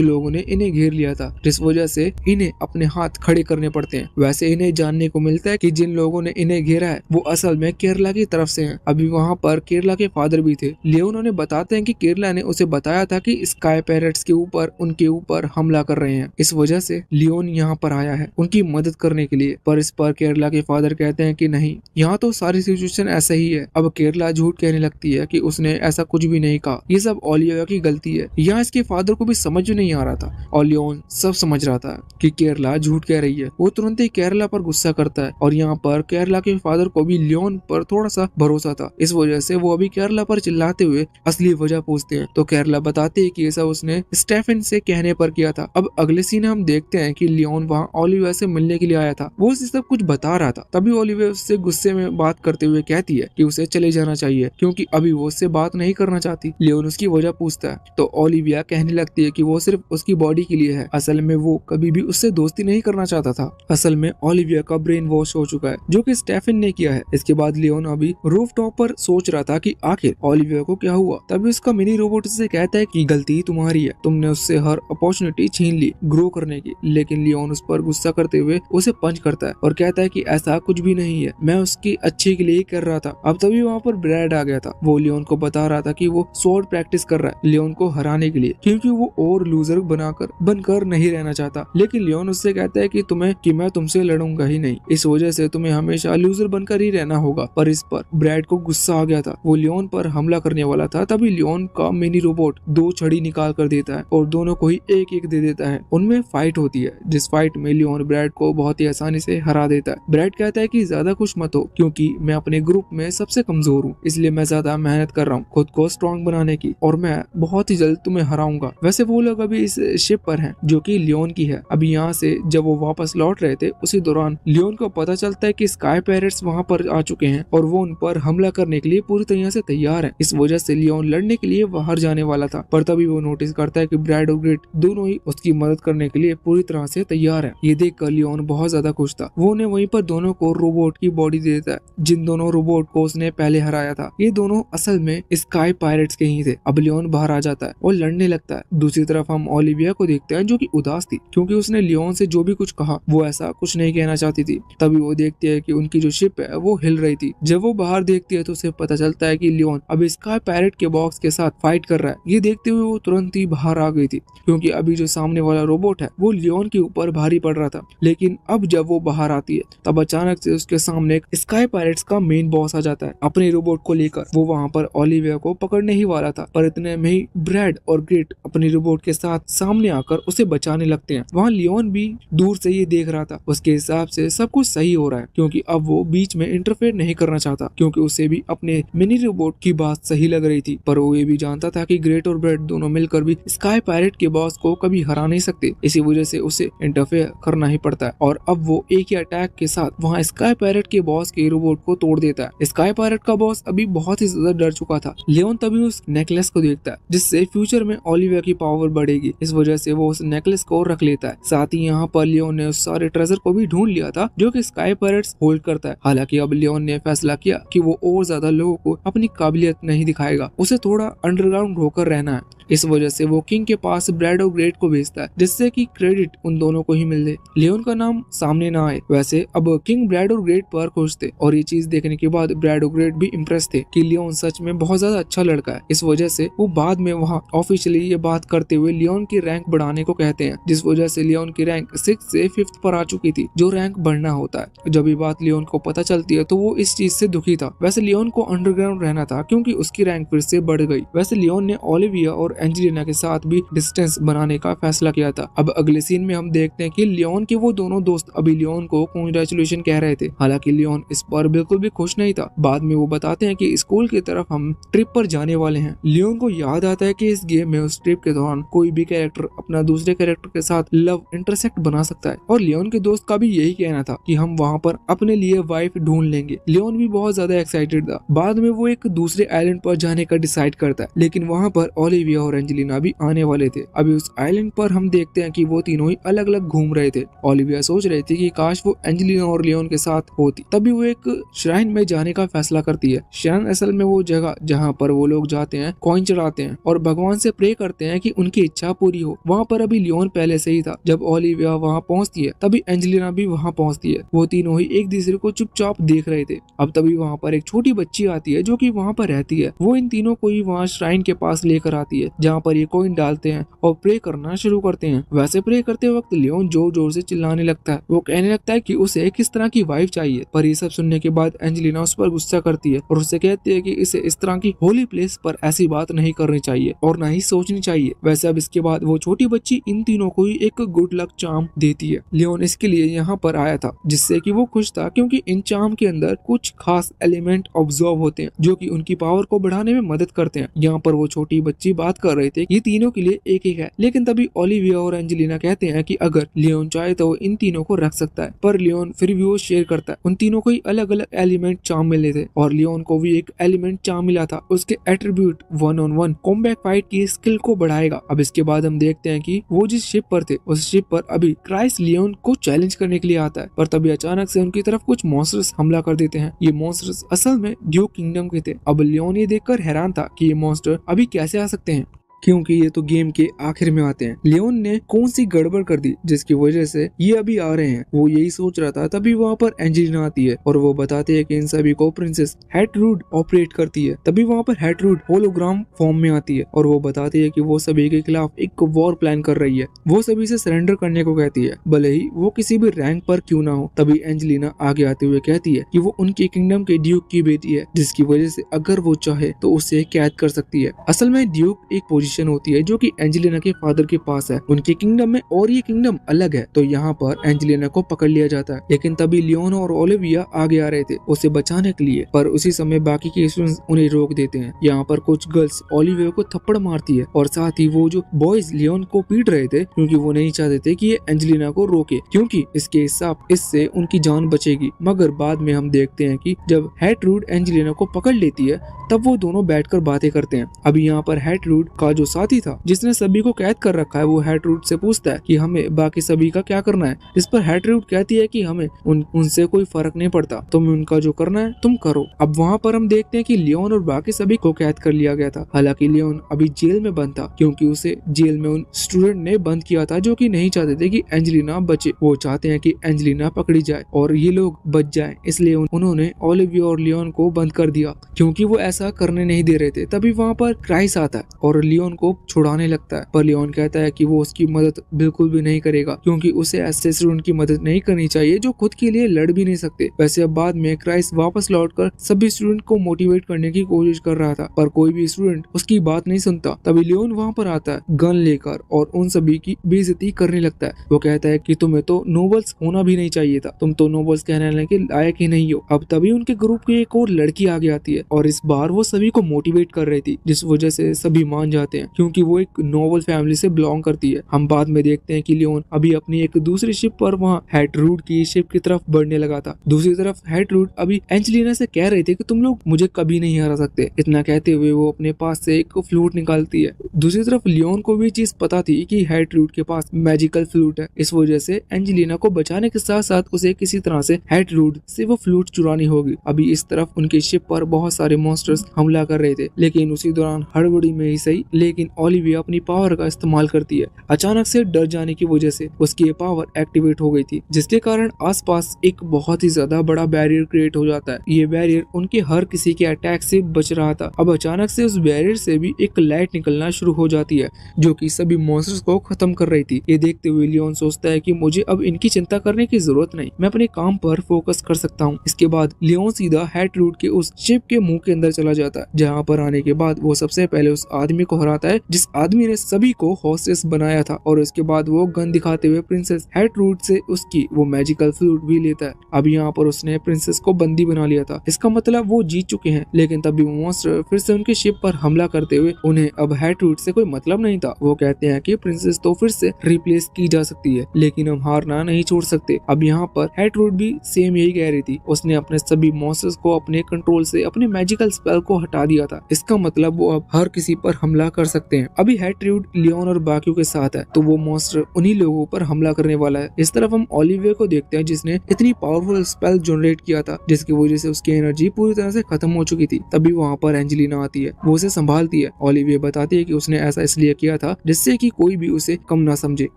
लोगों ने इन्हें घेर लिया था, जिस वजह से इन्हें अपने हाथ खड़े करने पड़ते हैं। वैसे इन्हें जानने को मिलता है कि जिन लोगों ने इन्हें घेरा है वो असल में केरला की तरफ से हैं। अभी वहाँ पर केरला के फादर भी थे। लियोन उन्हें बताते हैं कि केरला ने उसे बताया था कि स्काई पैरेट्स के ऊपर उनके ऊपर हमला कर रहे हैं, इस वजह से लियोन यहाँ पर आया है उनकी मदद करने के लिए। पर इस पर केरला के फादर कहते हैं कि नहीं, यहाँ तो सारी सिचुएशन ऐसा ही है। अब केरला झूठ कहने लगती है कि उसने ऐसा कुछ भी नहीं कहा, ये सब ओलिविया की गलती है। यहाँ इसके फादर को भी समझ नहीं आ रहा था और लियोन सब समझ रहा था कि केरला झूठ कह रही है। वो तुरंत ही केरला पर गुस्सा करता है और यहाँ पर केरला के फादर को भी लियोन पर थोड़ा सा भरोसा था, इस वजह से वो अभी केरला पर चिल्लाते हुए असली वजह पूछते हैं। तो केरला बताते हैं कि ऐसा उसने स्टेफन से कहने पर किया था। अब अगले सीन हम देखते हैं कि लियोन वहाँ ओलिविया से मिलने के लिए आया था, वो उसे सब कुछ बता रहा था। तभी ओलिविया उससे गुस्से में बात करते हुए कहती है कि उसे चले जाना चाहिए क्योंकि अभी वो उससे बात नहीं करना चाहती। लियोन उसकी वजह पूछता है तो ओलिविया कहने लगती है कि वो सिर्फ उसकी बॉडी के लिए है, असल में वो कभी भी उससे दोस्ती नहीं करना चाहता था। असल में ओलिविया का ब्रेन वॉश हो चुका है जो कि स्टेफन ने किया है। इसके बाद लियोन अभी रूफ टॉप पर सोच रहा था कि आखिर ओलिविया को क्या हुआ। तभी उसका मिनी रोबोट उससे कहता है कि गलती तुम्हारी है, तुमने उससे हर अपॉर्चुनिटी छीन ली ग्रो करने की। लेकिन लियोन उस पर गुस्सा करते हुए उसे पंच करता है और कहता है कि ऐसा कुछ भी नहीं है, मैं उसकी अच्छे के लिए ही कर रहा था। अब तभी वहाँ पर ब्रैड आ गया था। वो लियोन को बता रहा था कि वो स्वॉर्ड प्रैक्टिस कर रहा है लियोन को हराने के लिए, क्योंकि वो और लूजर बनकर नहीं रहना चाहता। लेकिन लियोन उससे कहता है कि मैं तुमसे लड़ूंगा ही नहीं, इस वजह से तुम्हें हमेशा लूजर बनकर ही रहना होगा। पर इस पर ब्रैड को गुस्सा आ गया था, वो लियोन पर हमला करने वाला था। तभी लियोन का मिनी रोबोट 2 छड़ी निकाल कर देता है और दोनों को ही एक एक दे देता है। उनमें फाइट होती है, जिस फाइट में लियोन ब्रैड को बहुत ही आसानी से हरा देता है। ब्रैड कहता है कि ज्यादा खुश मत हो क्योंकि मैं अपने ग्रुप में सबसे कमजोर हूँ, इसलिए मैं ज्यादा मेहनत कर रहा हूँ खुद को स्ट्रॉन्ग बनाने की और मैं बहुत ही जल्द तुम्हें हराऊंगा। वैसे वो लोग अभी इस शिप पर हैं जो कि लियोन की है। अभी यहाँ से जब वो वापस लौट रहे थे उसी दौरान लियोन को पता चलता है कि स्काई पैरेट्स वहाँ पर आ चुके हैं और वो उन पर हमला करने के लिए पूरी तरह से तैयार है। इस वजह से लियोन लड़ने के लिए बाहर जाने वाला था, पर तभी वो नोटिस करता है कि ब्रैड और ग्रिट दोनों ही उसकी मदद करने के लिए पूरी तरह से तैयार है। ये देखकर लियोन बहुत ज्यादा खुश था। वो उन्हें वहीं पर दोनों को रोबोट की बॉडी दे देता है, जिन दोनों रोबोट को उसने पहले हराया था। ये दोनों असल में स्काई पायरेट्स के ही थे। अब लियोन बाहर आ जाता है और लड़ने लगता है। दूसरी तरफ हम ओलिविया को देखते हैं जो कि उदास थी क्योंकि उसने लियोन से जो भी कुछ कहा वो ऐसा कुछ नहीं कहना चाहती थी। तभी वो देखती है कि उनकी जो शिप है वो हिल रही थी। जब वो बाहर देखती है तो उसे पता चलता है कि लियोन अब स्काई पैरेट के बॉक्स के साथ फाइट कर रहा है। ये देखते हुए वो तुरंत ही बाहर आ गई थी क्योंकि अभी जो सामने वाला रोबोट है वो लियोन के ऊपर भारी पड़ रहा था। लेकिन अब जब वो बाहर आती है तब अचानक से उसके सामने एक स्काई पायरेट्स का मेन बॉस आ जाता है अपने रोबोट को लेकर। वो वहाँ पर ओलिविया को पकड़ने ही वाला था, पर इतने में ही ब्रैड और ग्रिट अपने रोबोट के साथ सामने आकर उसे बचाने लगते हैं। वहाँ लियोन भी दूर से ये देख रहा था। उसके हिसाब से सब कुछ सही हो रहा है क्योंकि अब वो बीच में इंटरफेयर नहीं करना चाहता क्योंकि उसे भी अपने मिनी रोबोट की बात सही लग रही थी। पर वो ये भी जानता था कि ग्रेट और ब्रैड दोनों मिलकर भी स्काई पायरेट के बॉस को कभी हरा नहीं सकते, इसी वजह से उसे इंटरफेयर करना ही पड़ता है। और अब वो एक ही अटैक के साथ वहाँ स्काई पायरेट के बॉस के रोबोट को तोड़ देता है। स्काई पायरेट का बॉस अभी बहुत ही ज्यादा डर चुका था। लियोन तभी उस नेकलेस को देखता है जिससे फ्यूचर में ओलिविया की पावर बढ़ेगी, इस वजह से वो उस नेकलेस को रख लेता है। साथ ही यहाँ पर लियोन ने उस सारे ट्रेजर को भी ढूंढ लिया था जो कि स्काई पायरेट्स होल्ड करता है। हालांकि अब लियोन ने फैसला किया कि वो और ज्यादा लोगों को अपनी काबिलियत नहीं दिखाएगा, उसे थोड़ा अंडरग्राउंड होकर रहना है। इस वजह से वो किंग के पास ब्रैड और ग्रेट को भेजता है जिससे कि क्रेडिट उन दोनों को ही मिल जाए, लियोन का नाम सामने ना आए। वैसे अब किंग ब्रैड और ग्रेट पर खुश थे और ये चीज देखने के बाद ब्रैड और ग्रेट भी इम्प्रेस थे कि लियोन सच में बहुत ज्यादा अच्छा लड़का है। इस वजह से वो बाद में वहाँ ऑफिशियली ये बात करते हुए लियोन की रैंक बढ़ाने को कहते हैं, जिस वजह से लियोन की रैंक 6 से 5th पर आ चुकी थी, जो रैंक बढ़ना होता है। जब ये बात लियोन को पता चलती है तो वो इस चीज से दुखी था। वैसे लियोन को अंडरग्राउंड रहना था क्योंकि उसकी रैंक फिर से बढ़ गई। वैसे लियोन ने ओलिविया और एंजेलिना के साथ भी डिस्टेंस बनाने का फैसला किया था। अब अगले सीन में हम देखते हैं कि लियोन के वो दोनों दोस्त अभी लियोन को कांग्रेचुलेशन कह रहे थे। हालांकि लियोन इस पर बिल्कुल भी खुश नहीं था। बाद में वो बताते हैं कि स्कूल की तरफ हम ट्रिप पर जाने वाले हैं। लियोन को याद आता है कि इस गेम में उस ट्रिप के दौरान कोई भी कैरेक्टर अपना दूसरे कैरेक्टर के साथ लव इंटरसेक्ट बना सकता है और लियोन के दोस्त का भी यही कहना था कि हम वहाँ पर अपने लिए वाइफ ढूंढ लेंगे। लियोन भी बहुत ज्यादा एक्साइटेड था। बाद में वो एक दूसरे आइलैंड पर जाने का डिसाइड करता है, लेकिन वहाँ पर ओलिविया और एंजेलिना भी आने वाले थे। अभी उस आइलैंड पर हम देखते हैं कि वो तीनों ही अलग अलग घूम रहे थे। ओलिविया सोच रही थी कि काश वो एंजेलिना और लियोन के साथ होती। तभी वो एक श्राइन में जाने का फैसला करती है। श्राइन असल में वो जगह जहाँ पर वो वो लोग जाते हैं, कॉइन चढ़ाते हैं और भगवान से प्रे करते हैं कि उनकी इच्छा पूरी हो। वहाँ पर अभी लियोन पहले से ही था। जब ओलिविया वहाँ पहुँचती है तभी एंजेलिना भी वहाँ पहुँचती है। वो तीनों ही एक दूसरे को चुपचाप देख रहे थे। अब तभी वहाँ पर एक छोटी बच्ची आती है जो कि वहाँ पर रहती है। वो इन तीनों को ही वहाँ श्राइन के पास लेकर आती है जहाँ पर ये कॉइन डालते हैं और प्रे करना शुरू करते हैं। वैसे प्रे करते वक्त लियोन जोर जोर से चिल्लाने लगता है। वो कहने लगता है कि उसे किस तरह की वाइफ चाहिए, पर ये सब सुनने के बाद एंजेलिना उस पर गुस्सा करती है और उससे कहती है कि इसे इस तरह की होली प्लेस पर ऐसी बात नहीं करनी चाहिए और ना ही सोचनी चाहिए। वैसे अब इसके बाद वो छोटी बच्ची इन तीनों को ही एक गुड लक चार्म देती है। लियोन इसके लिए यहाँ पर आया था जिससे कि वो खुश था क्योंकि इन चार्म के अंदर कुछ खास एलिमेंट ऑब्जर्व होते हैं जो कि उनकी पावर को बढ़ाने में मदद करते हैं। यहाँ पर वो छोटी बच्ची बात कर रहे थे ये तीनों के लिए एक एक है, लेकिन तभी ओलिविया और एंजेलिना कहते हैं कि अगर लियोन चाहे तो वो इन तीनों को रख सकता है, पर लियोन फिर भी वो शेयर करता है। उन तीनों को ही अलग अलग एलिमेंट चार्म मिले थे और लियोन को भी एक एलिमेंट चार्म मिला था। उसके एट्रीब्यूट 1-on-1 कॉम्बैट फाइट की स्किल को बढ़ाएगा। अब इसके बाद हम देखते हैं कि वो जिस शिप पर थे उस शिप पर अभी क्राइस लियोन को चैलेंज करने के लिए आता है, पर तभी अचानक से उनकी तरफ कुछ मॉन्स्टर्स हमला कर देते हैं। ये मॉन्स्टर्स असल में ड्यूक किंगडम के थे। अब लियोन ये देखकर हैरान था कि ये मॉन्स्टर अभी कैसे आ सकते हैं क्योंकि ये तो गेम के आखिर में आते हैं। लियोन ने कौन सी गड़बड़ कर दी जिसकी वजह से ये अभी आ रहे हैं, वो यही सोच रहा था। तभी वहाँ पर एंजेलिना आती है और वो बताते हैं कि इन सभी को प्रिंसेस हैटरूड ऑपरेट करती है। तभी वहाँ पर हैटरूड होलोग्राम फॉर्म में आती है और वो बताती है कि वो सभी के खिलाफ एक वॉर प्लान कर रही है। वो सभी से सरेंडर करने को कहती है, भले ही वो किसी भी रैंक पर क्यों ना हो। तभी एंजेलिना आगे आते हुए कहती है कि वो उनकी किंगडम के ड्यूक की बेटी है, जिसकी वजह से अगर वो चाहे तो उसे कैद कर सकती है। असल में ड्यूक एक पोजीशन होती है जो कि एंजेलिना के फादर के पास है उनके किंगडम में, और ये किंगडम अलग है। तो यहाँ पर एंजेलिना को पकड़ लिया जाता है, लेकिन तभी लियोन और ओलिविया आगे आ रहे थे उसे बचाने के लिए, पर उसी समय बाकी के स्टूडेंट्स उन्हें रोक देते हैं। यहाँ पर कुछ गर्ल्स ओलिविया को थप्पड़ मारती है और साथ ही वो जो बॉयज लियोन को पीट रहे थे क्योंकि वो नहीं चाहते थे कि ये एंजेलिना को रोके, क्योंकि इसके हिसाब इससे उनकी जान बचेगी। मगर बाद में हम देखते हैं कि जब हैटरूड एंजेलिना को पकड़ लेती है तब वो दोनों बैठकर बातें करते हैं। अभी यहाँ पर हैटरूड का जो साथी था जिसने सभी को कैद कर रखा है वो हैटरूड से पूछता है कि हमें बाकी सभी का क्या करना है, जिस पर हैटरूड कहती है कि हमें उनसे कोई फर्क नहीं पड़ता, तुम्हें उनका जो करना है तुम करो। अब वहाँ पर हम देखते हैं कि लियोन और बाकी सभी को कैद कर लिया गया था। हालांकि लियोन अभी जेल में बंद था क्योंकि उसे जेल में उन स्टूडेंट ने बंद किया था जो कि नहीं चाहते थे कि एंजेलिना बचे। वो चाहते हैं कि एंजेलिना पकड़ी जाए और ये लोग बच जाए, इसलिए उन्होंने ओलिविया और लियोन को बंद कर दिया क्योंकि वो ऐसा करने नहीं दे रहे थे। तभी वहाँ पर क्राइस आता है और लियोन को छुड़ाने लगता है, पर लियोन कहता है कि वो उसकी मदद बिल्कुल भी नहीं करेगा क्योंकि उसे ऐसे स्टूडेंट की मदद नहीं करनी चाहिए जो खुद के लिए लड़ भी नहीं सकते। वैसे अब बाद में क्राइस वापस लौटकर सभी स्टूडेंट को मोटिवेट करने की कोशिश कर रहा था, पर कोई भी स्टूडेंट उसकी बात नहीं सुनता। तभी लियोन वहाँ पर आता है गन लेकर और उन सभी की बेइज्जती करने लगता है। वो कहता है कि तुम्हें तो नोबल्स होना भी नहीं चाहिए था, तुम तो नोबल्स कहने के लायक ही नहीं हो। अब तभी उनके ग्रुप की एक और लड़की आगे आती है और इस बार वो सभी को मोटिवेट कर रही थी, जिस वजह से सभी मान जाते हैं क्योंकि वो एक नोबल फैमिली से बिलोंग करती है। हम बाद में देखते हैं कि लियोन अभी अपनी एक दूसरी शिप पर वहाँ हैटरूड की शिप की तरफ बढ़ने लगा था। दूसरी तरफ हैटरूड अभी एंजेलिना से कह रहे थे कि तुम लोग मुझे कभी नहीं हरा सकते। इतना कहते हुए वो अपने पास से एक फ्लूट निकालती है। दूसरी तरफ लियोन को भी चीज पता थी कि हैटरूड के पास मैजिकल फ्लूट है, इस वजह से एंजेलिना को बचाने के साथ साथ उसे किसी तरह से हैटरूड से वो फ्लूट चुरानी होगी। अभी इस तरफ उनकी शिप पर बहुत सारे मॉन्स्टर्स हमला कर रहे थे, लेकिन उसी दौरान हड़बड़ी में ही सही लेकिन ओलिविया अपनी पावर का इस्तेमाल करती है। अचानक से डर जाने की वजह से उसकी ये पावर एक्टिवेट हो गई थी, जिसके कारण आसपास एक बहुत ही ज्यादा बड़ा बैरियर क्रिएट हो जाता है। ये बैरियर उनके हर किसी के अटैक से बच रहा था। अब अचानक से उस बैरियर से भी एक लाइट निकलना शुरू हो जाती है जो कि सभी मॉन्स्टर्स को खत्म कर रही थी। ये देखते हुए लियोन सोचता है कि मुझे अब इनकी चिंता करने की जरूरत नहीं, मैं अपने काम पर फोकस कर सकता हूँ। इसके बाद लियोन सीधा हैटरूड के उस शिप के मुंह के अंदर चला जाता है, जहाँ पर आने के बाद वो सबसे पहले उस आदमी को हराता है जिस आदमी ने सभी को हॉस्टेस बनाया था, और उसके बाद वो गन दिखाते हुए प्रिंसेस हैटरूड से उसकी वो मैजिकल फ्लूट भी लेता है। अब यहाँ पर उसने प्रिंसेस को बंदी बना लिया था, इसका मतलब वो जीत चुके हैं। लेकिन तभी मॉन्स्टर फिर से उनके शिप पर हमला करते हुए उन्हें अब हैटरूड से कोई मतलब नहीं था। वो कहते हैं कि प्रिंसेस तो फिर से रिप्लेस की जा सकती है, लेकिन हम हारना नहीं छोड़ सकते। अब यहाँ पर हैटरूड भी सेम यही कह रही थी। उसने अपने सभी मॉन्स्टर्स को अपने कंट्रोल से अपने मैजिकल स्पेल को हटा दिया था। इसका मतलब वो अब हर किसी पर हमला कर कर सकते हैं। अभी हैट्रिड लियोन और बाकियों के साथ है तो वो मॉन्स्टर उन्हीं लोगों पर हमला करने वाला है। इस तरफ हम ओलिविया को देखते हैं जिसने इतनी पावरफुल स्पेल जनरेट किया था जिसकी वजह से उसकी एनर्जी पूरी तरह से खत्म हो चुकी थी। तभी वहाँ पर एंजेलिना आती है, वो उसे संभालती है। ओलिविया बताती है कि उसने ऐसा इसलिए किया था जिससे कि कोई भी उसे कम ना समझे।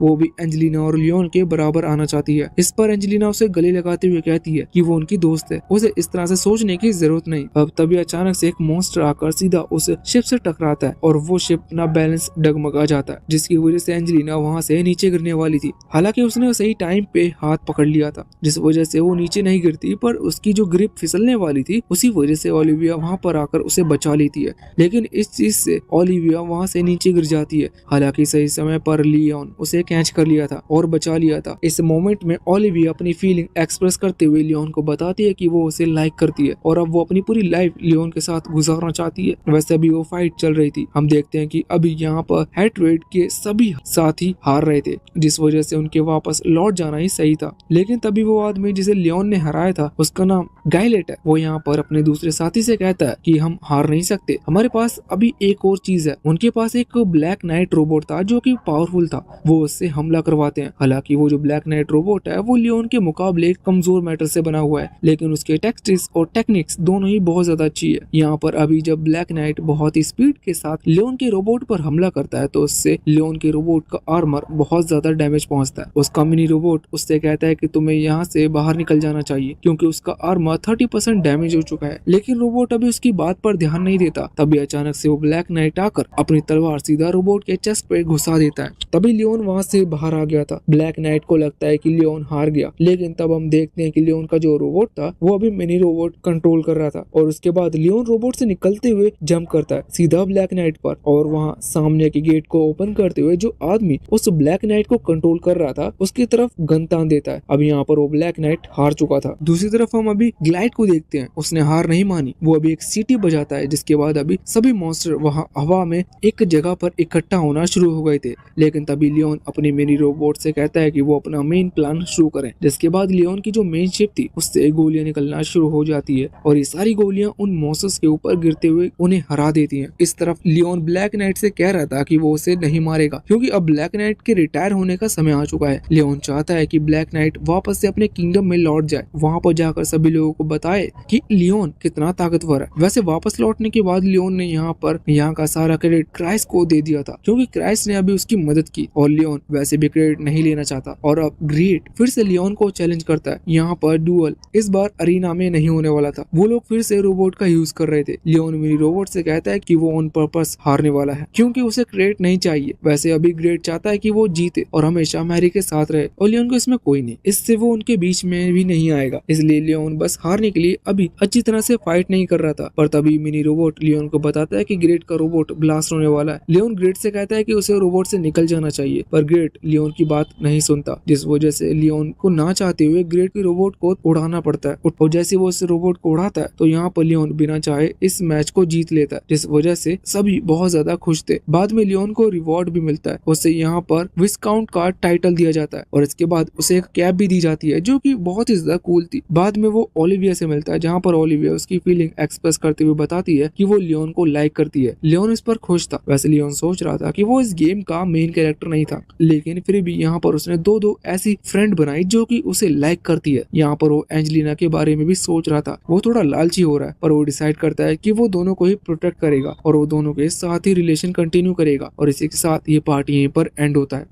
वो भी एंजेलिना और लियोन के बराबर आना चाहती है। इस पर एंजेलिना उसे गले लगाते हुए कहती है कि वो उनकी दोस्त है, उसे इस तरह से सोचने की जरूरत नहीं। अब तभी अचानक से एक मॉन्स्टर आकर सीधा उस शिप से टकराता है और वो शिप ना बैलेंस डगमगा जाता है जिसकी वजह से एंजेलिना वहाँ से नीचे गिरने वाली थी। हालांकि उसने सही टाइम पे हाथ पकड़ लिया था जिस वजह से वो नीचे नहीं गिरती, पर उसकी जो ग्रिप फिसलने वाली थी उसी वजह से ओलिविया वहाँ पर आकर उसे बचा लेती है। लेकिन इस चीज से ओलिविया वहाँ से नीचे गिर जाती है। हालांकि सही समय पर लियोन उसे कैच कर लिया था और बचा लिया था। इस मोमेंट में ओलिविया अपनी फीलिंग एक्सप्रेस करते हुए लियोन को बताती है कि वो उसे लाइक करती है और अब वो अपनी पूरी लाइफ लियोन के साथ गुजारना चाहती है। वैसे अभी वो फाइट चल रही थी। हम देखते हैं कि अभी यहाँ पर हैट्रेड के सभी साथी हार रहे थे जिस वजह से उनके वापस लौट जाना ही सही था। लेकिन तभी वो आदमी जिसे लियोन ने हराया था, उसका नाम गाइलेट है, वो यहाँ पर अपने दूसरे साथी से कहता है कि हम हार नहीं सकते, हमारे पास अभी एक और चीज है। उनके पास एक ब्लैक नाइट रोबोट था जो कि पावरफुल था, वो उससे हमला करवाते हैं। हालांकि वो जो ब्लैक नाइट रोबोट है वो लियोन के मुकाबले कमजोर मेटल से बना हुआ है, लेकिन उसके टैक्टिक्स और टेक्निक्स दोनों ही बहुत ज्यादा अच्छी है। यहाँ पर अभी जब ब्लैक नाइट बहुत ही स्पीड के साथ लियोन के रोबोट पर हमला करता है तो उससे लियोन के रोबोट का आर्मर बहुत ज्यादा डैमेज पहुंचता है। उसका मिनी रोबोट उससे कहता है कि तुम्हें यहाँ से बाहर निकल जाना चाहिए क्योंकि उसका आर्मर 30% डैमेज हो चुका है। लेकिन रोबोट अभी उसकी बात पर ध्यान नहीं देता। तभी अचानक से वो ब्लैक नाइट आकर अपनी तलवार सीधा रोबोट के चेस्ट पे घुसा देता है। तभी लियोन वहाँ से बाहर आ गया था। ब्लैक नाइट को लगता है कि लियोन हार गया, लेकिन तब हम देखते हैं कि लियोन का जो रोबोट था वो अभी मिनी रोबोट कंट्रोल कर रहा था और उसके बाद लियोन रोबोट से निकलते हुए जंप करता है सीधा ब्लैक नाइट पर और वहाँ सामने के गेट को ओपन करते हुए जो आदमी उस ब्लैक नाइट को कंट्रोल कर रहा था उसकी तरफ गन तान देता है। अब यहाँ पर वो ब्लैक नाइट हार चुका था। दूसरी तरफ हम अभी ग्लाइड को देखते हैं, उसने हार नहीं मानी। वो अभी एक सीटी बजाता है जिसके बाद अभी सभी मॉन्स्टर वहाँ हवा में एक जगह पर इकट्ठा होना शुरू हो गए थे। लेकिन तभी लियोन अपने मिनी रोबोट से कहता है कि वो अपना मेन प्लान शुरू करें। जिसके बाद लियोन की जो मेन शिप थी उससे गोलियां निकलना शुरू हो जाती है और ये सारी गोलियां उन मॉन्स्टर्स के ऊपर गिरते हुए उन्हें हरा देती हैं। इस तरफ लियोन ब्लैक नाइट से कह रहा था कि वो उसे नहीं मारेगा क्योंकि अब ब्लैक नाइट के रिटायर होने का समय आ चुका है। लियोन चाहता है कि ब्लैक नाइट वापस से अपने किंगडम में लौट जाए, वहाँ पर जाकर सभी लोगों को बताए कि लियोन कितना ताकतवर है। वैसे वापस लौटने के बाद लियोन ने यहाँ का सारा क्रेडिट क्राइस को दे दिया था क्योंकि क्राइस ने अभी उसकी मदद की और लियोन वैसे भी क्रेडिट नहीं लेना चाहता। और अब ग्रेट फिर से लियोन को चैलेंज करता है। यहाँ पर डुअल इस बार अरीना में नहीं होने वाला था। वो लोग फिर से रोबोट का यूज कर रहे थे। लियोन मिनी रोबोट से कहता है कि वो ऑन पर्पस हारने वाला है क्योंकि उसे क्रेडिट नहीं चाहिए। वैसे अभी ग्रेट चाहता है कि वो जीते और हमेशा मैरी के साथ रहे और लियोन को इसमें कोई नहीं, इससे वो उनके बीच में भी नहीं आएगा। इसलिए लियोन बस हारने के लिए अभी अच्छी तरह से फाइट नहीं कर रहा था। पर तभी मिनी रोबोट लियोन को बताता है कि ग्रेट का रोबोट ब्लास्ट होने वाला है। लियोन ग्रेट से कहता है कि उसे रोबोट से निकल जाना चाहिए, पर ग्रेट लियोन की बात नहीं सुनता जिस वजह से लियोन को ना चाहते हुए ग्रेट के रोबोट को उड़ाना पड़ता है। और जैसे वो इस रोबोट को उड़ाता है तो यहाँ पर लियोन बिना चाहे इस मैच को जीत लेता है जिस वजह से सभी बहुत ज्यादा खुश थे। बाद में लियोन को रिवॉर्ड भी मिलता है, उसे यहाँ पर विस्काउंट का टाइटल दिया जाता है और इसके बाद उसे एक कैप भी दी जाती है जो कि बहुत ही ज्यादा कूल थी। बाद में वो ओलिविया से मिलता है जहाँ पर ओलिविया उसकी फीलिंग एक्सप्रेस करते हुए बताती है कि वो लियोन को लाइक करती है। लियोन इस पर खुश था। वैसे लियोन सोच रहा था कि वो इस गेम का मेन कैरेक्टर नहीं था, लेकिन फिर भी यहाँ पर उसने दो ऐसी फ्रेंड बनाई जो कि उसे लाइक करती है। यहाँ पर वो एंजेलिना के बारे में भी सोच रहा था। वो थोड़ा लालची हो रहा है पर वो डिसाइड करता है कि वो दोनों को ही प्रोटेक्ट करेगा और वो दोनों के साथ ही रिलेशन कंटिन्यू करेगा। और इसी के साथ ये पार्ट यहीं पर एंड होता है।